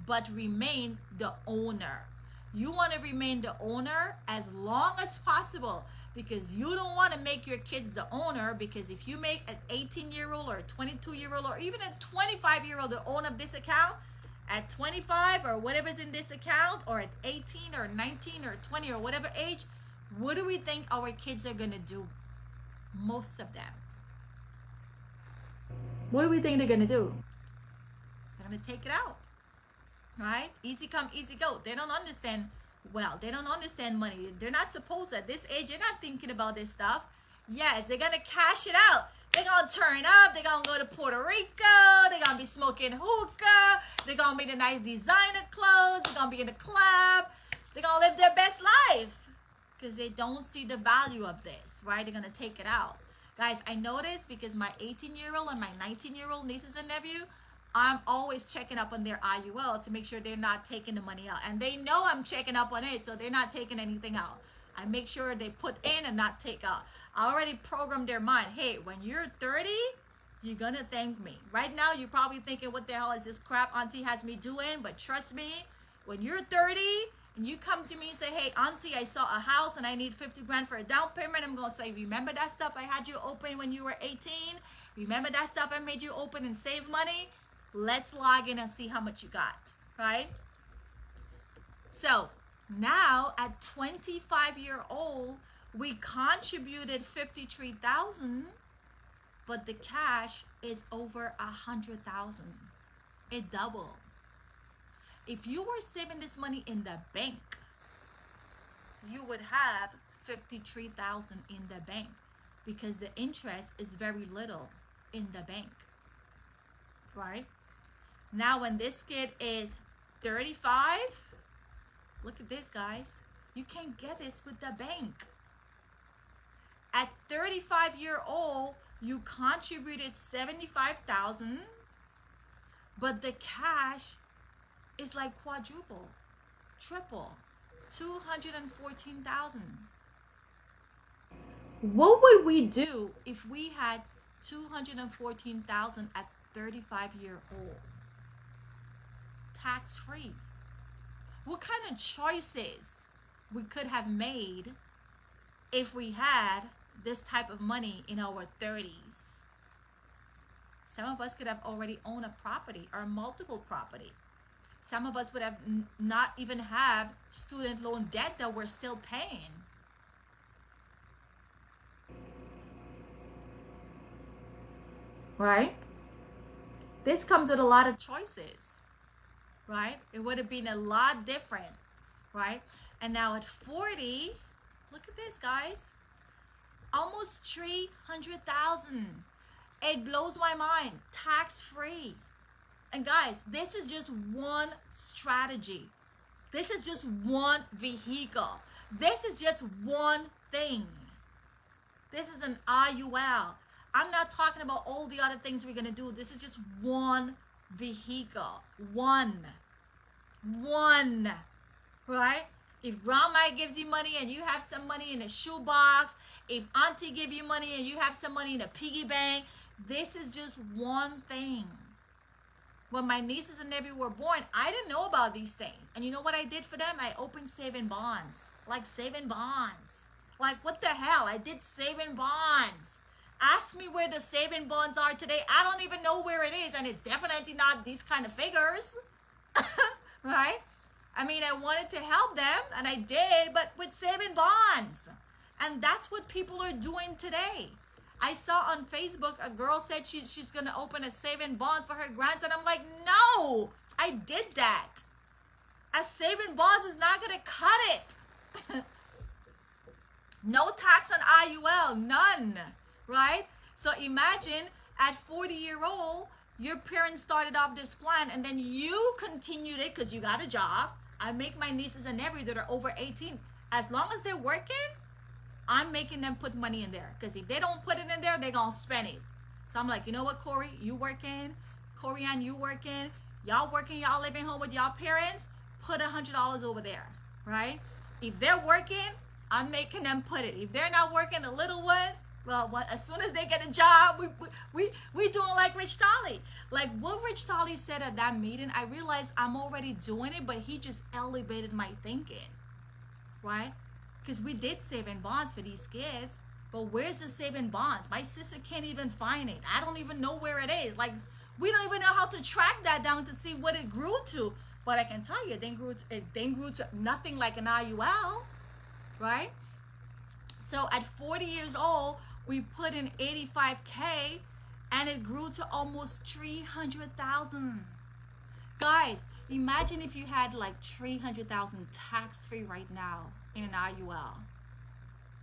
but remain the owner. You want to remain the owner as long as possible, because you don't want to make your kids the owner, because if you make an 18-year-old or a 22-year-old or even a 25-year-old the owner of this account, at 25 or whatever's in this account, or at 18 or 19 or 20 or whatever age, what do we think our kids are going to do? Most of them. What do we think they're going to do? They're going to take it out. Right? Easy come, easy go. They don't understand, well, they don't understand money. They're not supposed to, at this age, they're not thinking about this stuff. Yes, they're going to cash it out. They're going to turn up. They're going to go to Puerto Rico. They're going to be smoking hookah. They're going to be the nice designer clothes. They're going to be in the club. They're going to live their best life because they don't see the value of this, right? They're going to take it out. Guys, I know this because my 18-year-old and my 19-year-old nieces and nephew, I'm always checking up on their IUL to make sure they're not taking the money out. And they know I'm checking up on it, so they're not taking anything out. I make sure they put in and not take out. I already programmed their mind. Hey, when you're 30, you're going to thank me. Right now, you're probably thinking, what the hell is this crap Auntie has me doing? But trust me, when you're 30 and you come to me and say, hey, Auntie, I saw a house and I need 50 grand for a down payment, I'm going to say, remember that stuff I had you open when you were 18? Remember that stuff I made you open and save money? Let's log in and see how much you got, right? So now at 25-year-old, we contributed $53,000, but the cash is over $100,000. It doubled. If you were saving this money in the bank, you would have $53,000 in the bank because the interest is very little in the bank, right? Now, when this kid is 35, look at this, guys. You can't get this with the bank. At 35-year-old, you contributed $75,000, but the cash is like quadruple, triple, $214,000. What would we do if we had $214,000 at 35-year-old? Tax-free. What kind of choices we could have made if we had this type of money in our 30s? Some of us could have already owned a property or multiple property. Some of us would have not even have student loan debt that we're still paying. Right? This comes with a lot of choices. Right? It would have been a lot different, right? And now at 40, look at this, guys. Almost $300,000. It blows my mind. Tax-free. And guys, this is just one strategy. This is just one vehicle. This is just one thing. This is an IUL. I'm not talking about all the other things we're going to do. This is just one vehicle. One, right? If grandma gives you money and you have some money in a shoebox, if auntie give you money and you have some money in a piggy bank, this is just one thing. When my nieces and nephews were born, I didn't know about these things. And you know what I did for them? I opened saving bonds. Like saving bonds. Like what the hell? I did saving bonds. Ask me where the saving bonds are today. I don't even know where it is. And it's definitely not these kind of figures. Right? I mean, I wanted to help them. And I did. But with saving bonds. And that's what people are doing today. I saw on Facebook a girl said she's going to open a saving bonds for her grandson. I'm like, no, I did that. A saving bonds is not going to cut it. No tax on IUL, none, right? So imagine at 40-year-old, your parents started off this plan and then you continued it because you got a job. I make my nieces and nephews that are over 18, as long as they're working, I'm making them put money in there. Because if they don't put it in there, they're going to spend it. So I'm like, you know what, Corey? You working. Corianne, you working. Y'all working. Y'all living home with y'all parents. Put $100 over there, right? If they're working, I'm making them put it. If they're not working, the little ones, well, as soon as they get a job, we doing like Rich Tolly. Like what Rich Tolly said at that meeting, I realized I'm already doing it, but he just elevated my thinking, right? Because we did saving bonds for these kids, but where's the saving bonds? My sister can't even find it. I don't even know where it is. Like we don't even know how to track that down to see what it grew to. But I can tell you, it then grew to nothing like an IUL, right? So at 40 years old, we put in 85K and it grew to almost 300,000. Guys, imagine if you had like 300,000 tax-free right now in an IUL.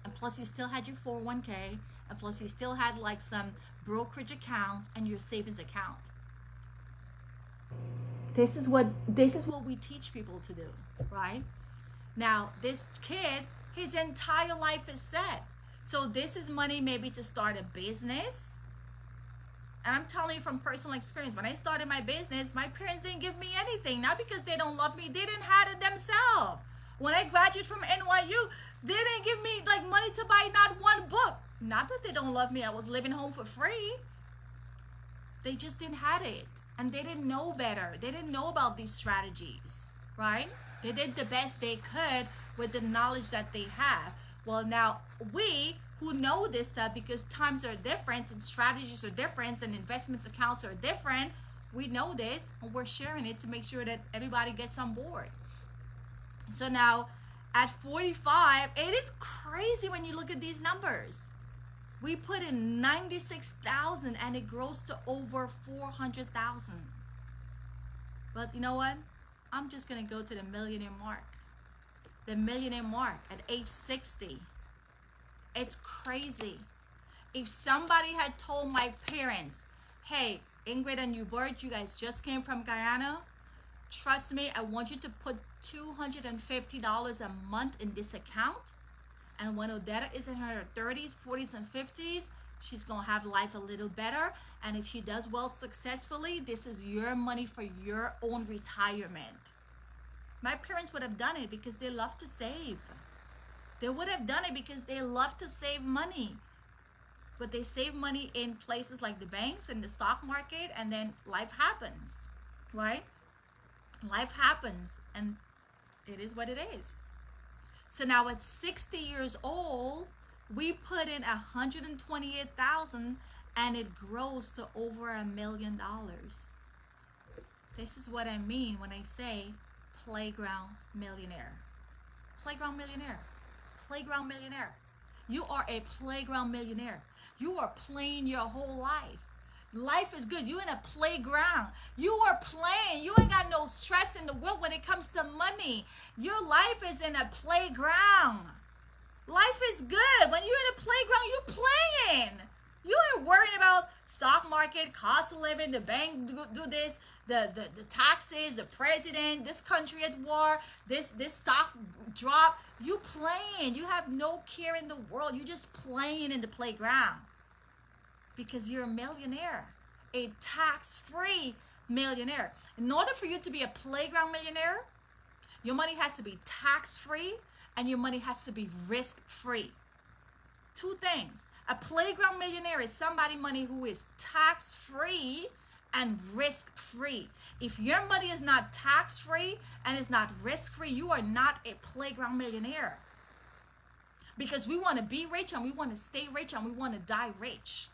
And plus you still had your 401K, and plus you still had like some brokerage accounts and your savings account. This is what we teach people to do, right? Now, this kid, his entire life is set. So this is money maybe to start a business. And I'm telling you from personal experience, when I started my business, my parents didn't give me anything. Not because they don't love me, they didn't have it themselves. When I graduated from NYU, they didn't give me like money to buy not one book. Not that they don't love me, I was living home for free. They just didn't have it. And they didn't know better. They didn't know about these strategies, right? They did the best they could with the knowledge that they have. Well, now we who know this stuff, because times are different and strategies are different and investment accounts are different, we know this and we're sharing it to make sure that everybody gets on board. So now at 45, it is crazy when you look at these numbers. We put in 96,000 and it grows to over 400,000. But you know what? I'm just gonna go to the millionaire mark. The millionaire mark at age 60. It's crazy. If somebody had told my parents, hey, Ingrid and Hubert, you guys just came from Guyana, trust me, I want you to put $250 a month in this account. And when Odetta is in her 30s, 40s, and 50s, she's going to have life a little better. And if she does well successfully, this is your money for your own retirement. My parents would have done it because they love to save. They would have done it because they love to save money. But they save money in places like the banks and the stock market, and then life happens, right? Life happens, and it is what it is. So now at 60 years old, we put in 128,000 and it grows to over $1 million. This is what I mean when I say playground millionaire. Playground millionaire. Playground millionaire. You are a playground millionaire. You are playing your whole life. Life is good. You're in a playground. You are playing. You ain't got no stress in the world when it comes to money. Your life is in a playground. Life is good. When you're in a playground, you're playing. You ain't worrying about stock market, cost of living, the bank do this, the taxes, the president, this country at war, this stock drop. You playing. You have no care in the world. You're just playing in the playground. Because you're a millionaire, a tax-free millionaire. In order for you to be a playground millionaire, your money has to be tax-free and your money has to be risk-free. Two things. A playground millionaire is somebody money who is tax-free and risk-free. If your money is not tax-free and is not risk-free, you are not a playground millionaire. Because we want to be rich and we want to stay rich and we want to die rich.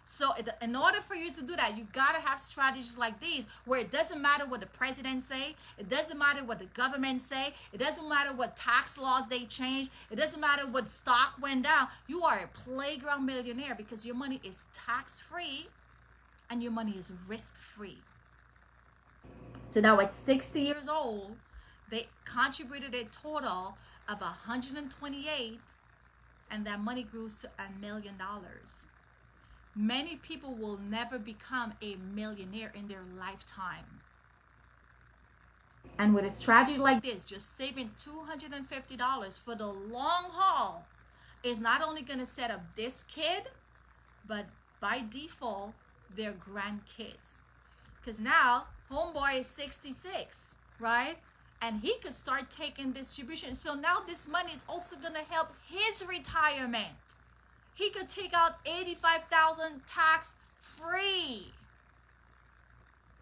So in order for you to do that, you got to have strategies like these where it doesn't matter what the president say. It doesn't matter what the government say. It doesn't matter what tax laws they change. It doesn't matter what stock went down. You are a playground millionaire because your money is tax-free and your money is risk-free. So now at 60 years old, they contributed a total of 128 and that money grew to $1 million. Many people will never become a millionaire in their lifetime. And with a strategy like this, just saving $250 for the long haul is not only going to set up this kid, but by default, their grandkids. Because now, homeboy is 66, right? and he could start taking distribution. So now this money is also going to help his retirement. He could take out $85,000 tax free.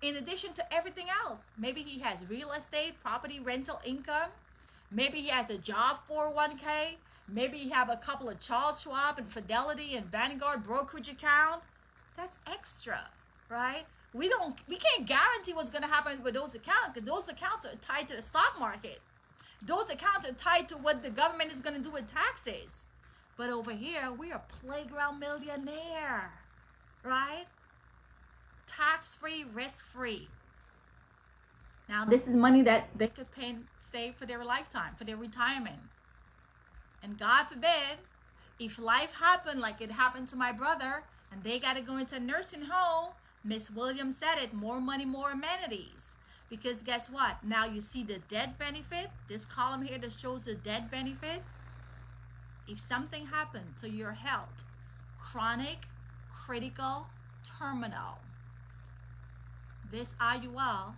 In addition to everything else, maybe he has real estate, property, rental income. Maybe he has a job 401k. Maybe he have a couple of Charles Schwab and Fidelity and Vanguard brokerage account. That's extra, right? We can't guarantee what's going to happen with those accounts, because those accounts are tied to the stock market. Those accounts are tied to what the government is going to do with taxes. But over here, we are playground millionaire, right? Tax-free, risk-free. Now, this is money that they could pay and save for their lifetime, for their retirement. And God forbid, if life happened like it happened to my brother, and they got to go into a nursing home, Miss Williams said it, more money, more amenities. Because guess what? Now you see the death benefit, this column here that shows the death benefit. If something happened to your health, chronic, critical, terminal, this IUL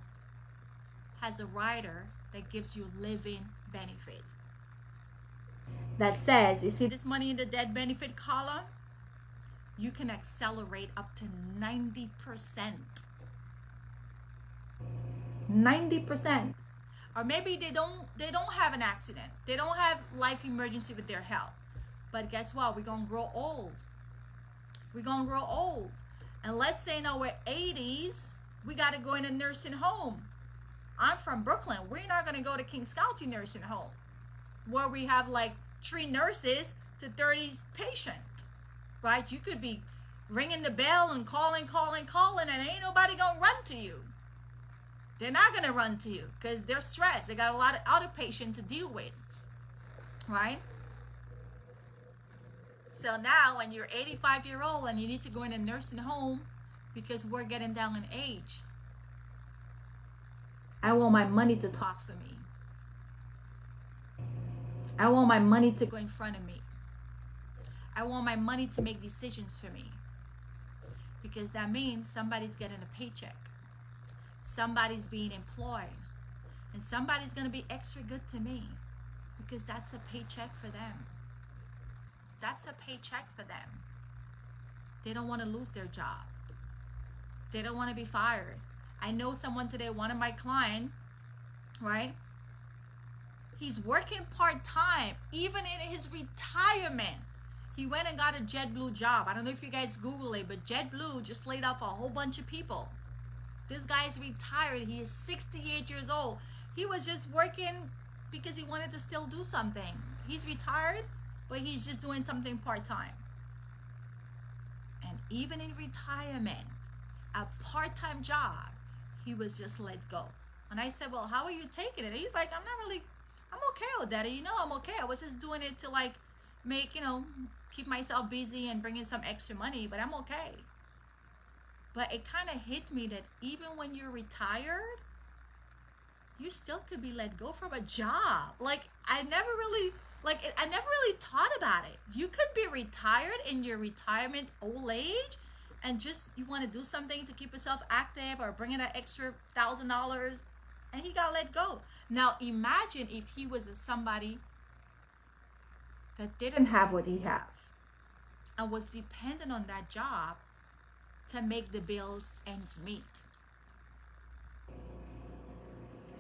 has a rider that gives you living benefits. That says, you see this money in the death benefit column? You can accelerate up to 90%. 90%. Or maybe they don't have an accident. They don't have life emergency with their health. But guess what? We're going to grow old. We're going to grow old. And let's say in our 80s, we got to go in a nursing home. I'm from Brooklyn. We're not going to go to Kings County Nursing Home, where we have like 3 nurses to 30 patients, right? You could be ringing the bell and calling, and ain't nobody going to run to you. They're not going to run to you because they're stressed. They got a lot of other patients to deal with, right? So now when you're 85-year-old and you need to go in a nursing home because we're getting down in age, I want my money to talk for me. I want my money to go in front of me. I want my money to make decisions for me. Because that means somebody's getting a paycheck. Somebody's being employed. And somebody's going to be extra good to me. Because that's a paycheck for them. That's a paycheck for them. They don't want to lose their job. They don't want to be fired. I know someone today, one of my clients, right? He's working part-time, even in his retirement. He went and got a JetBlue job. I don't know if you guys Google it, but JetBlue just laid off a whole bunch of people. This guy's retired. He is 68 years old. He was just working because he wanted to still do something. He's retired, but he's just doing something part-time. And even in retirement, a part-time job, he was just let go. And I said, well, how are you taking it? And he's like, I'm okay with that. You know, I'm okay. I was just doing it to like make, keep myself busy and bring in some extra money, but I'm okay. But it kind of hit me that even when you're retired, you still could be let go from a job. Like, I never really thought about it. You could be retired in your retirement old age and just you want to do something to keep yourself active or bring in an extra $1,000, and he got let go. Now imagine if he was somebody that didn't have what he have and was dependent on that job to make the bills ends meet.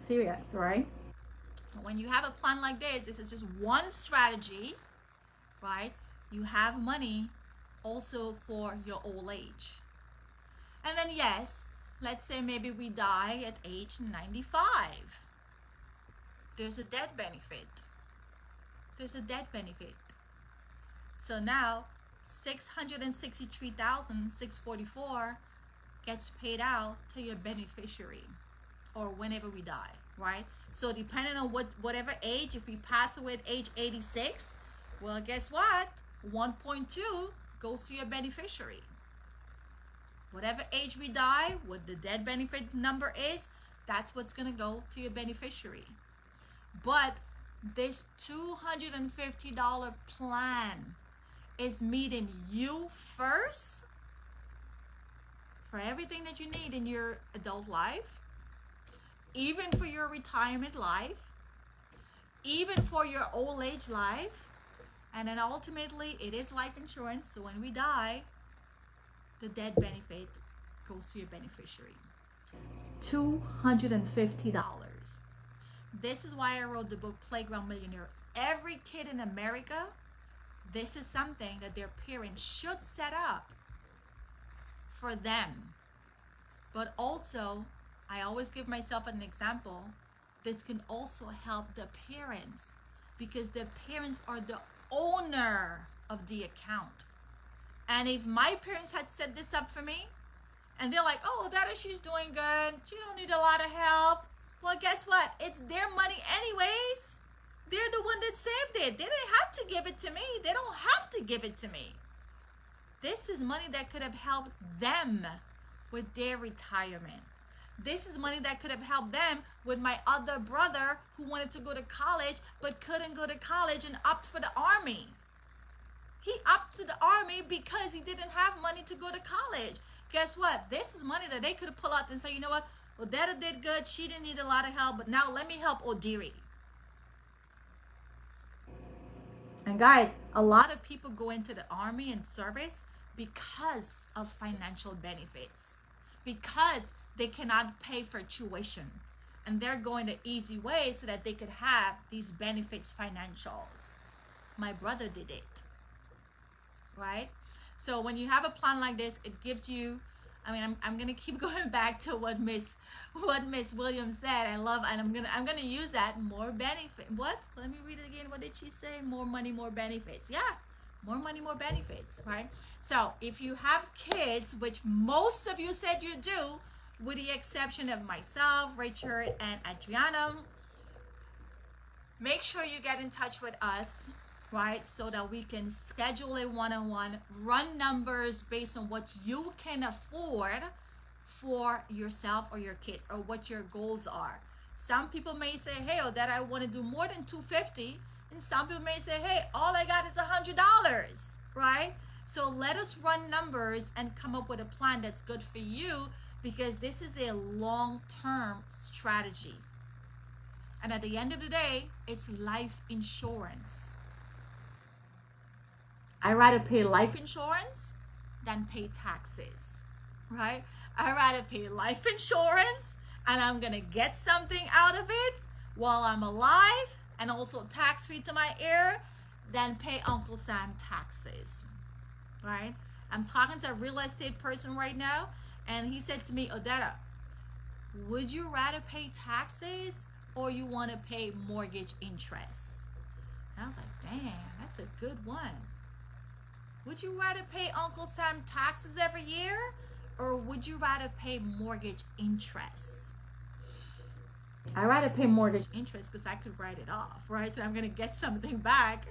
Serious, right? When you have a plan like this is just one strategy, right? You have money also for your old age. And then yes, let's say maybe we die at age 95. There's a death benefit. There's a death benefit. So now $663,644 gets paid out to your beneficiary or whenever we die, right? So depending on whatever age, if we pass away at age 86, well, guess what? 1.2 goes to your beneficiary. Whatever age we die, what the death benefit number is, that's what's going to go to your beneficiary. But this $250 plan is meeting you first for everything that you need in your adult life, even for your retirement life, even for your old age life. And then ultimately, it is life insurance. So when we die, the death benefit goes to your beneficiary. $250. This is why I wrote the book Playground Millionaire. Every kid in America, this is something that their parents should set up for them. But also, I always give myself an example. This can also help the parents, because the parents are the owner of the account. And if my parents had set this up for me, and they're like, oh, Daddy, she's doing good, she don't need a lot of help. Well, guess what? It's their money anyways. They're the one that saved it. They didn't have to give it to me. They don't have to give it to me. This is money that could have helped them with their retirement. This is money that could have helped them with my other brother who wanted to go to college but couldn't go to college and opted for the army. He opted to the army because he didn't have money to go to college. Guess what? This is money that they could have pulled out and say, you know what? Well, Dada did good. She didn't need a lot of help, but now let me help Odiri. And guys, a lot of people go into the army and service because of financial benefits, because they cannot pay for tuition, and they're going the easy way so that they could have these benefits financials. My brother did it, right? So when you have a plan like this, it gives you, I'm gonna keep going back to what Miss Williams said. I love, and I'm gonna use that. More benefit. What? Let me read it again. What did she say? More money, more benefits. Yeah, more money, more benefits. Right. So if you have kids, which most of you said you do, with the exception of myself, Richard, and Adriana, make sure you get in touch with us, right? So that we can schedule a one-on-one, run numbers based on what you can afford for yourself or your kids, or what your goals are. Some people may say, hey, that I want to do more than $250, and some people may say, hey, all I got is $100, right? So let us run numbers and come up with a plan that's good for you, because this is a long-term strategy. And at the end of the day, it's life insurance. I'd rather pay life insurance than pay taxes, right? I'd rather pay life insurance, and I'm gonna get something out of it while I'm alive, and also tax-free to my heir, than pay Uncle Sam taxes, right? I'm talking to a real estate person right now, and he said to me, Odetta, would you rather pay taxes or you want to pay mortgage interest? And I was like, dang, that's a good one. Would you rather pay Uncle Sam taxes every year, or would you rather pay mortgage interest? I'd rather pay mortgage interest because I could write it off, right? So I'm going to get something back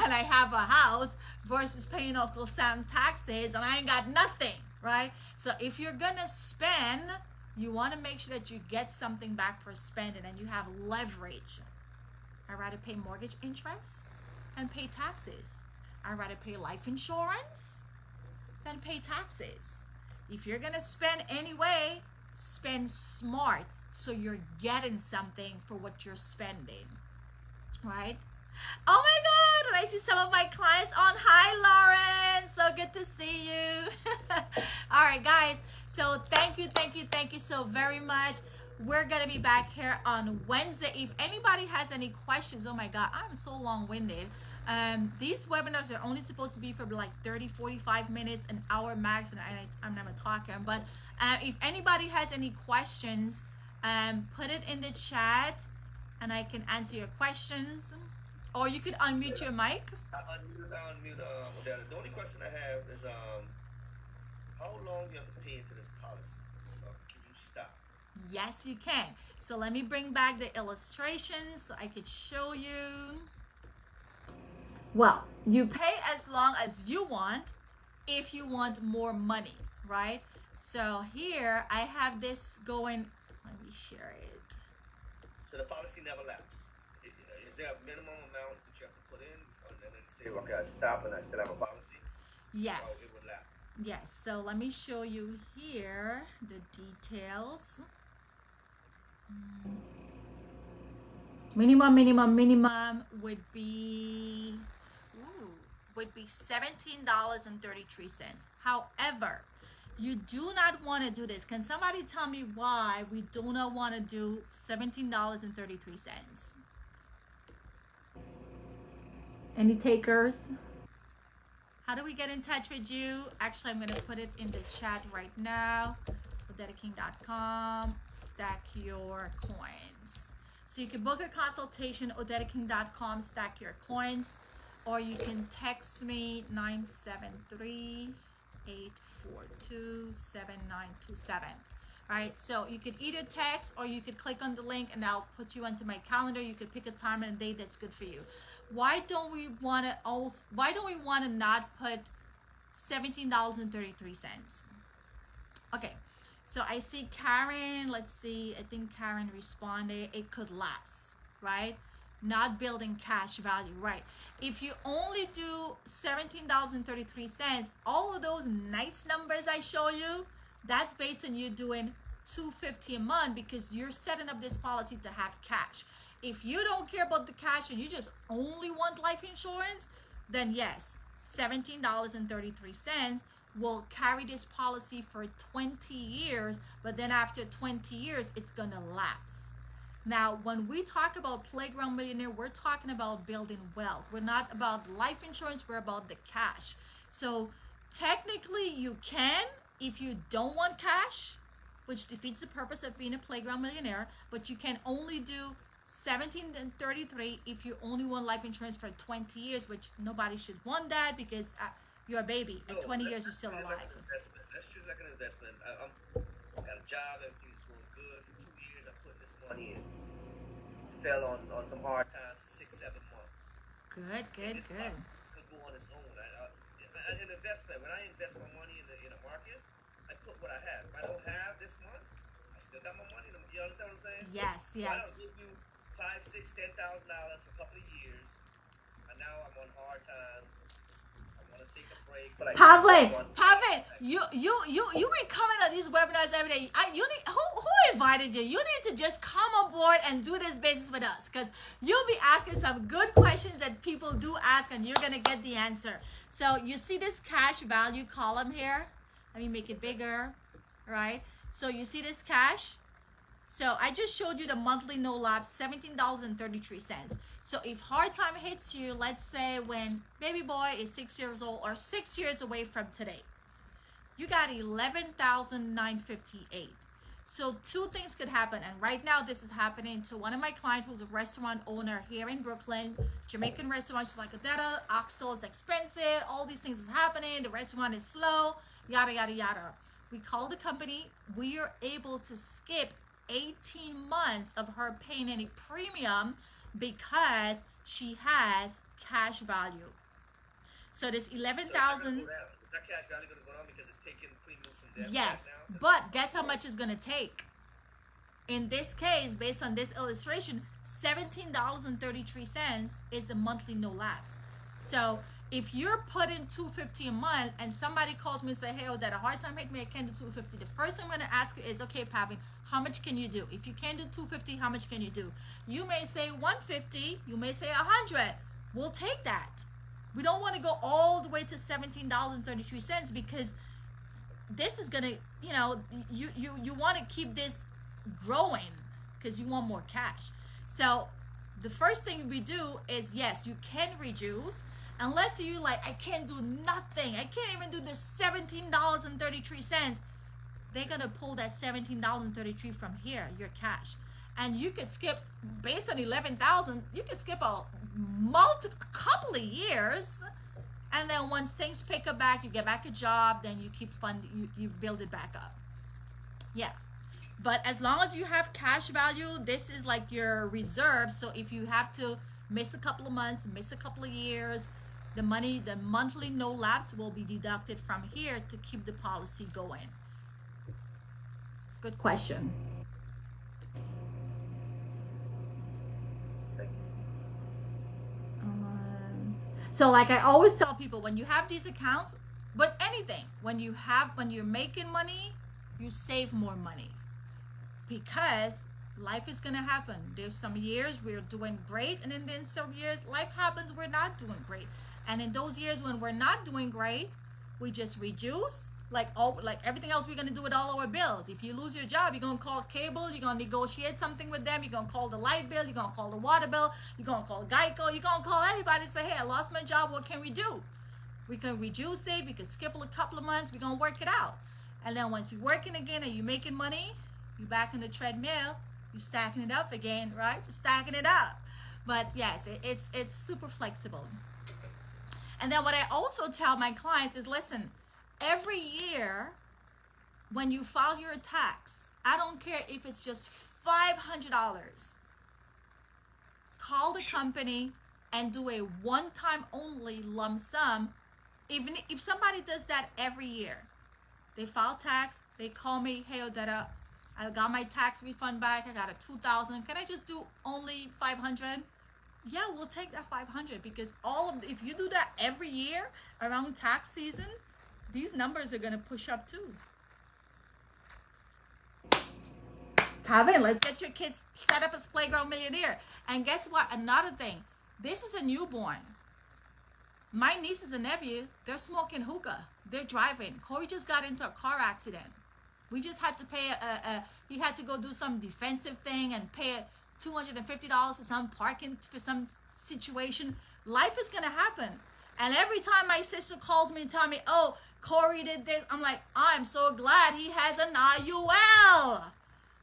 and I have a house, versus paying Uncle Sam taxes and I ain't got nothing, right? So if you're going to spend, you want to make sure that you get something back for spending and you have leverage. I'd rather pay mortgage interest and pay taxes. I'd rather pay life insurance than pay taxes. If you're going to spend anyway, spend smart so you're getting something for what you're spending, right? Oh my God, and I see some of my clients on. Hi, Lauren. So good to see you. All right, guys. So thank you so very much. We're going to be back here on Wednesday. If anybody has any questions, oh my God, I'm so long-winded. These webinars are only supposed to be for like 30, 45 minutes, an hour max, and I'm never talking. But if anybody has any questions, put it in the chat and I can answer your questions. Or you can unmute your mic. Unmute. The only question I have is, how long do you have to pay into this policy? Can you stop? Yes, you can. So let me bring back the illustrations so I could show you. Well, you pay as long as you want if you want more money, right? So here I have this going. Let me share it. So the policy never lapses. Is there a minimum amount that you have to put in? And then say, okay, I stop and I still have a policy? Yes. It would lapse. Yes. So let me show you here the details. Minimum would be $17.33. However, you do not want to do this. Can somebody tell me why we do not want to do $17.33? Any takers? How do we get in touch with you? Actually, I'm going to put it in the chat right now. OdettaKing.com, stack your coins. So you can book a consultation, OdettaKing.com, stack your coins, or you can text me 973-842-7927. Right, so you could either text or you could click on the link and I'll put you onto my calendar. You could pick a time and a date that's good for you. Why don't we want to not put $17.33? Okay, so I see Karen. Let's see, I think Karen responded. It could lapse, right? Not building cash value, right? If you only do $17.33, all of those nice numbers I show you, that's based on you doing $250 a month because you're setting up this policy to have cash. If you don't care about the cash and you just only want life insurance, then yes, $17.33 will carry this policy for 20 years, but then after 20 years, it's gonna lapse. Now, when we talk about Playground Millionaire, we're talking about building wealth. We're not about life insurance, we're about the cash. So technically you can, if you don't want cash, which defeats the purpose of being a Playground Millionaire, but you can only do $17.33 if you only want life insurance for 20 years, which nobody should want that because you're a baby. At 20 years, you're still alive. Like an investment. Let's treat it like an investment. I got a job, everything's going good. For 2 years, I'm putting this money in. Fell on some hard times for 6-7 months. Good. Could go on its own. An investment. When I invest my money in a market, I put what I have. If I don't have this month, I still got my money. You understand what I'm saying? Yes. So I don't give you $5,000, $6,000, $10,000 for a couple of years, and now I'm on hard times. I want to take a break. Pavlin, you be coming on these webinars every day. Who invited you? You need to just come on board and do this business with us because you'll be asking some good questions that people do ask, and you're gonna get the answer. So you see this cash value column here? Let me make it bigger, right? So you see this cash? So I just showed you the monthly no lapse, $17.33. So if hard time hits you, let's say when baby boy is 6 years old or 6 years away from today, you got $11,958. So two things could happen. And right now this is happening to one of my clients who's a restaurant owner here in Brooklyn, Jamaican restaurant. She's like, Odetta, oxtail is expensive. All these things is happening. The restaurant is slow, yada, yada, yada. We called the company. We are able to skip 18 months of her paying any premium because she has cash value. So this 11,000. Is that cash value going to go down because it's taking premium from them? Yes, right now? but guess how much it's going to take? In this case, based on this illustration, $17.33 is a monthly no lapse. So if you're putting $250 a month and somebody calls me and say, hey, that a hard time hit me, I can't do $250. The first thing I'm going to ask you is, okay, Pavin, how much can you do? If you can't do $250, how much can you do? You may say $150, you may say $100. We'll take that. We don't want to go all the way to $17.33 because this is going to, you want to keep this growing because you want more cash. So the first thing we do is, yes, you can reduce. Unless you like, I can't do nothing. I can't even do the $17.33. They're going to pull that $17.33 from here, your cash. And you could skip, based on 11,000, you could skip a couple of years. And then once things pick up back, you get back a job, then you keep funding, you build it back up. Yeah. But as long as you have cash value, this is like your reserve. So if you have to miss a couple of months, miss a couple of years, the monthly no lapse will be deducted from here to keep the policy going. Good question. So like I always tell people, when you have these accounts, but anything, when you're making money, you save more money because Life is gonna happen. There's some years we're doing great, and then some years life happens we're not doing great. And in those years when we're not doing great, we just reduce. Like everything else, we're gonna do with all our bills. If you lose your job, you're gonna call cable. You're gonna negotiate something with them. You're gonna call the light bill. You're gonna call the water bill. You're gonna call Geico. You're gonna call anybody and say, "Hey, I lost my job. What can we do?" We can reduce it. We can skip a couple of months. We're gonna work it out. And then once you're working again and you're making money, you're back on the treadmill. You're stacking it up again, right? You're stacking it up. But yes, it's super flexible. And then what I also tell my clients is, listen, every year when you file your tax, I don't care if it's just $500, call the company and do a one-time only lump sum. Even if somebody does that every year, they file tax, they call me, "Hey Odetta, I got my tax refund back, I got a $2,000, can I just do only $500? Yeah, we'll take that $500, because if you do that every year around tax season, these numbers are gonna push up too. Calvin, let's get your kids set up as Playground Millionaire. And guess what? Another thing, this is a newborn. My nieces and nephew, they're smoking hookah. They're driving. Corey just got into a car accident. We just had to pay he had to go do some defensive thing and pay $250 for some parking, for some situation. Life is gonna happen. And every time my sister calls me and tell me, "Oh, Corey did this," I'm like, I'm so glad he has an IUL.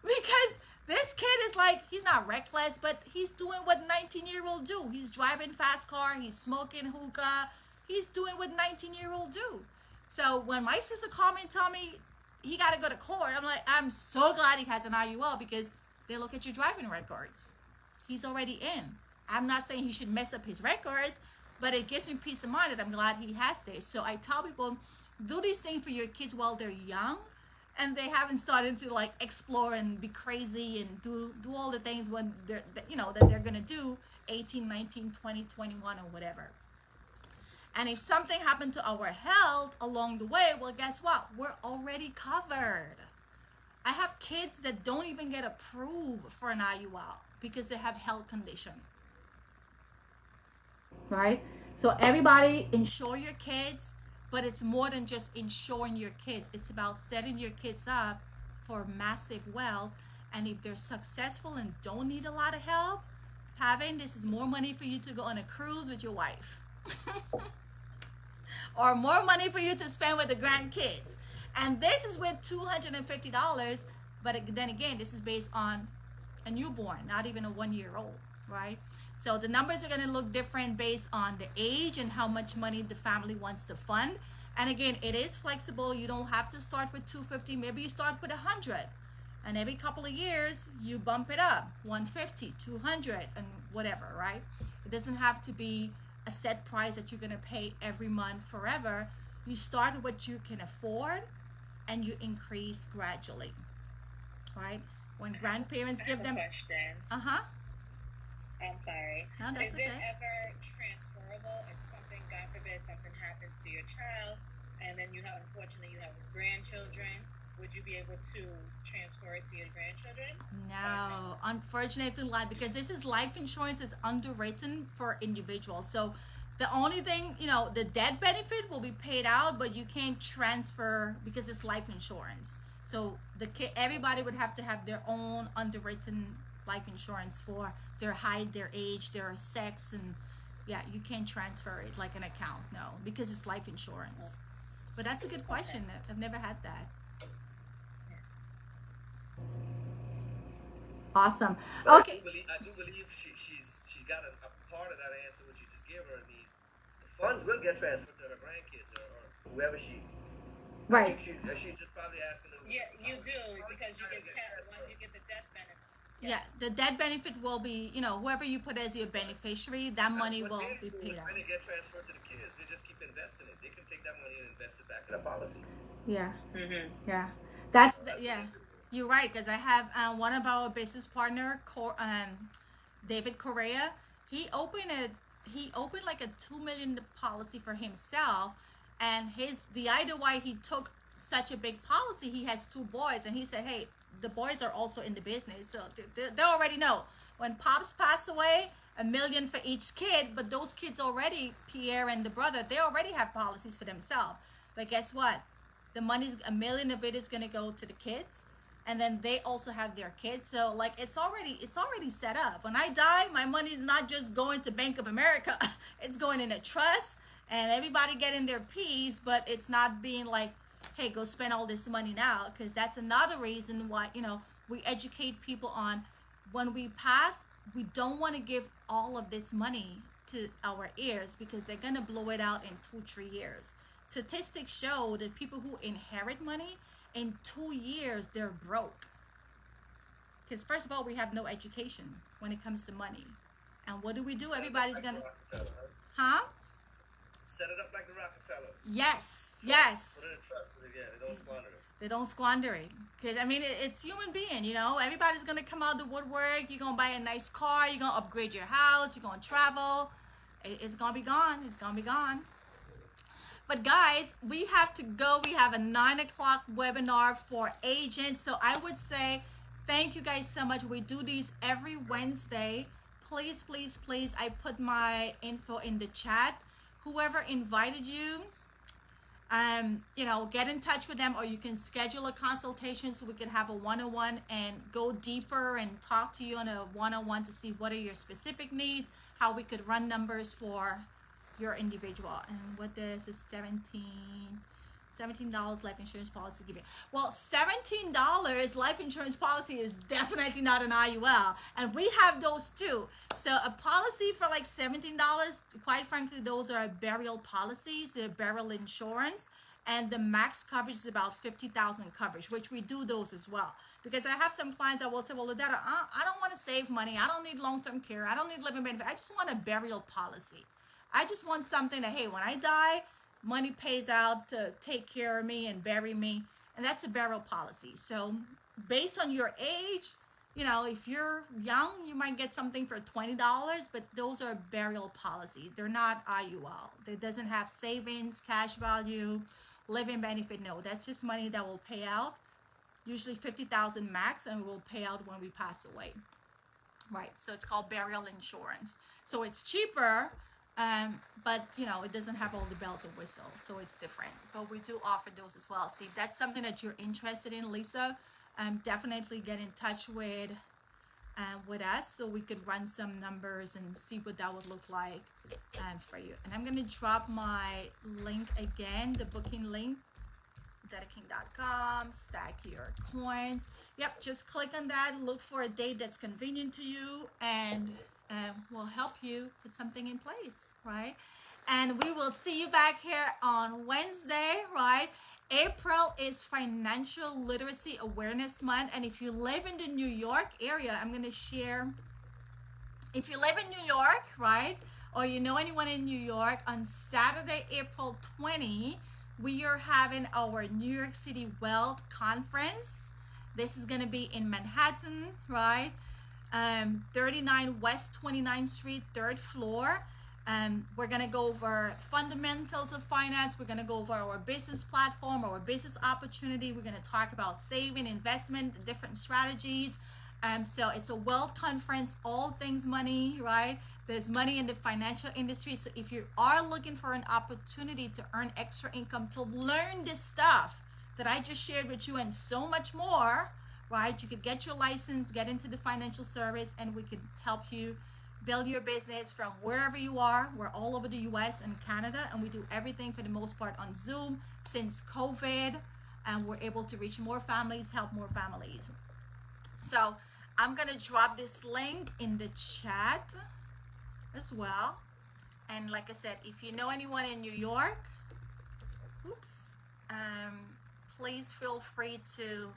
Because this kid is like, he's not reckless, but he's doing what 19-year-olds do. He's driving fast car, he's smoking hookah, he's doing what 19-year-olds do. So when my sister called me and told me he got to go to court, I'm like, I'm so glad he has an IUL, because they look at your driving records. He's already in. I'm not saying he should mess up his records, but it gives me peace of mind that I'm glad he has this. So I tell people, do these things for your kids while they're young, and they haven't started to like explore and be crazy and do all the things when they're, that they're gonna do 18, 19, 20, 21 or whatever. And if something happened to our health along the way, well, guess what? We're already covered. I have kids that don't even get approved for an IUL because they have health condition. Right? So everybody, insure your kids, but it's more than just insuring your kids. It's about setting your kids up for massive wealth. And if they're successful and don't need a lot of help, Pavin, this is more money for you to go on a cruise with your wife. Or more money for you to spend with the grandkids. And this is with $250, but then again, this is based on a newborn, not even a 1-year-old, right? So the numbers are going to look different based on the age and how much money the family wants to fund. And again, it is flexible. You don't have to start with $250. Maybe you start with $100, and every couple of years you bump it up, $150, $200, and whatever, right? It doesn't have to be a set price that you're going to pay every month forever. You start with what you can afford, and you increase gradually, right? When grandparents give them question. I'm sorry. No, that's Is it okay. ever transferable if something, God forbid, something happens to your child, and then unfortunately you have grandchildren? Would you be able to transfer it to your grandchildren? No, unfortunately not, because this is life insurance is underwritten for individuals. So the only thing, the death benefit will be paid out, but you can't transfer because it's life insurance. So everybody would have to have their own underwritten life insurance for their height, their age, their sex, and yeah, you can't transfer it like an account, no, because it's life insurance. But that's a good question. I've never had that. Awesome. Okay. I do believe she's got a part of that answer what you just gave her. I mean, the funds will get transferred to her grandkids or whoever she. Right. She's just probably asking them. Yeah, you do, because you get when you get the death benefit. Yeah, the death benefit will be, whoever you put as your beneficiary, that money will be paid out. When they get transferred to the kids, they just keep investing it. They can take that money and invest it back in a policy. Yeah. Mm-hmm. Yeah. Yeah. You're right, because I have one of our business partner, David Correa. He opened like a $2 million policy for himself, And the idea why he took such a big policy, he has 2 boys, and he said, hey, the boys are also in the business, so they already know when pops pass away, $1 million for each kid. But those kids already, Pierre and the brother, they already have policies for themselves. But guess what? The money's $1 million of it is going to go to the kids, and then they also have their kids. So like it's already set up. When I die, my money is not just going to Bank of America. It's going in a trust, and everybody getting their piece. But it's not being like, hey, go spend all this money now, because that's another reason why, you know, we educate people on when we pass, we don't want to give all of this money to our heirs, because they're going to blow it out in 2-3 years. Statistics show that people who inherit money, in 2 years, they're broke. Because first of all, we have no education when it comes to money. And what do? Everybody's going to... Huh? Set it up like the Rockefeller. Yes, Put yes. it in trust. Yeah, they don't squander it. They don't squander it. Because, I mean, it's human being, you know. Everybody's going to come out the woodwork. You're going to buy a nice car. You're going to upgrade your house. You're going to travel. It's going to be gone. It's going to be gone. But, guys, we have to go. We have a 9 o'clock webinar for agents. So, I would say thank you guys so much. We do these every Wednesday. Please, please, please. I put my info in the chat. Whoever invited you, you know, get in touch with them, or you can schedule a consultation so we can have a one-on-one and go deeper and talk to you on a one-on-one to see what are your specific needs, how we could run numbers for your individual. And what this is $17 life insurance policy give you. Well, $17 life insurance policy is definitely not an IUL, and we have those too. So a policy for like $17, quite frankly, those are burial policies. They're burial insurance, and the max coverage is about 50,000 coverage, which we do those as well. Because I have some clients that will say, well, Ladetta, I don't want to save money. I don't need long-term care. I don't need living benefit. I just want a burial policy. I just want something that, hey, when I die, money pays out to take care of me and bury me, and that's a burial policy. So based on your age, you know, if you're young, you might get something for $20, but those are burial policies. They're not IUL. It doesn't have savings, cash value, living benefit. No, that's just money that will pay out, usually 50,000 max, and will pay out when we pass away. Right, so it's called burial insurance. So it's cheaper, but you know, it doesn't have all the bells and whistles, so it's different. But we do offer those as well. See, if that's something that you're interested in, Lisa, definitely get in touch with us so we could run some numbers and see what that would look like for you. And I'm going to drop my link again, the booking link, DettaKing.com, stack your coins. Yep, just click on that, look for a date that's convenient to you, and we'll help you put something in place, right? And we will see you back here on Wednesday, right? April is Financial Literacy Awareness Month, and if you live in the New York area, I'm going to share, if you live in New York, right, or you know anyone in New York, on Saturday, April 20, we are having our New York City Wealth Conference. This is going to be in Manhattan, right? 39 West 29th Street, 3rd floor. We're going to go over fundamentals of finance. We're going to go over our business platform, our business opportunity. We're going to talk about saving, investment, the different strategies. So it's a wealth conference, all things money, right? There's money in the financial industry. So if you are looking for an opportunity to earn extra income, to learn this stuff that I just shared with you and so much more, right? You could get your license, get into the financial service, and we could help you build your business from wherever you are. We're all over the US and Canada, and we do everything for the most part on Zoom since COVID, and we're able to reach more families, help more families. So I'm gonna drop this link in the chat as well. And like I said, if you know anyone in New York, please feel free to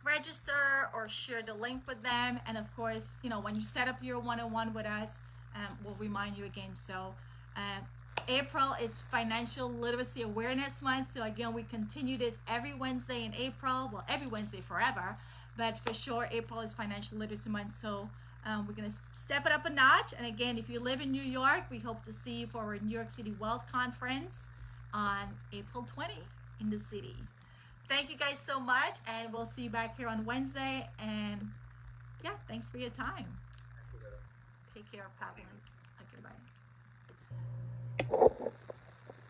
register or share the link with them. And of course, you know, when you set up your one-on-one with us, we'll remind you again. So April is Financial Literacy Awareness Month. So again, we continue this every Wednesday in April. Well, every Wednesday forever, but for sure, April is Financial Literacy Month. So we're going to step it up a notch. And again, if you live in New York, we hope to see you for our New York City Wealth Conference. on April 20 in the city. Thank you guys so much, and we'll see you back here on Wednesday. And yeah, thanks for your time. Take care, Pavlin. Okay, bye.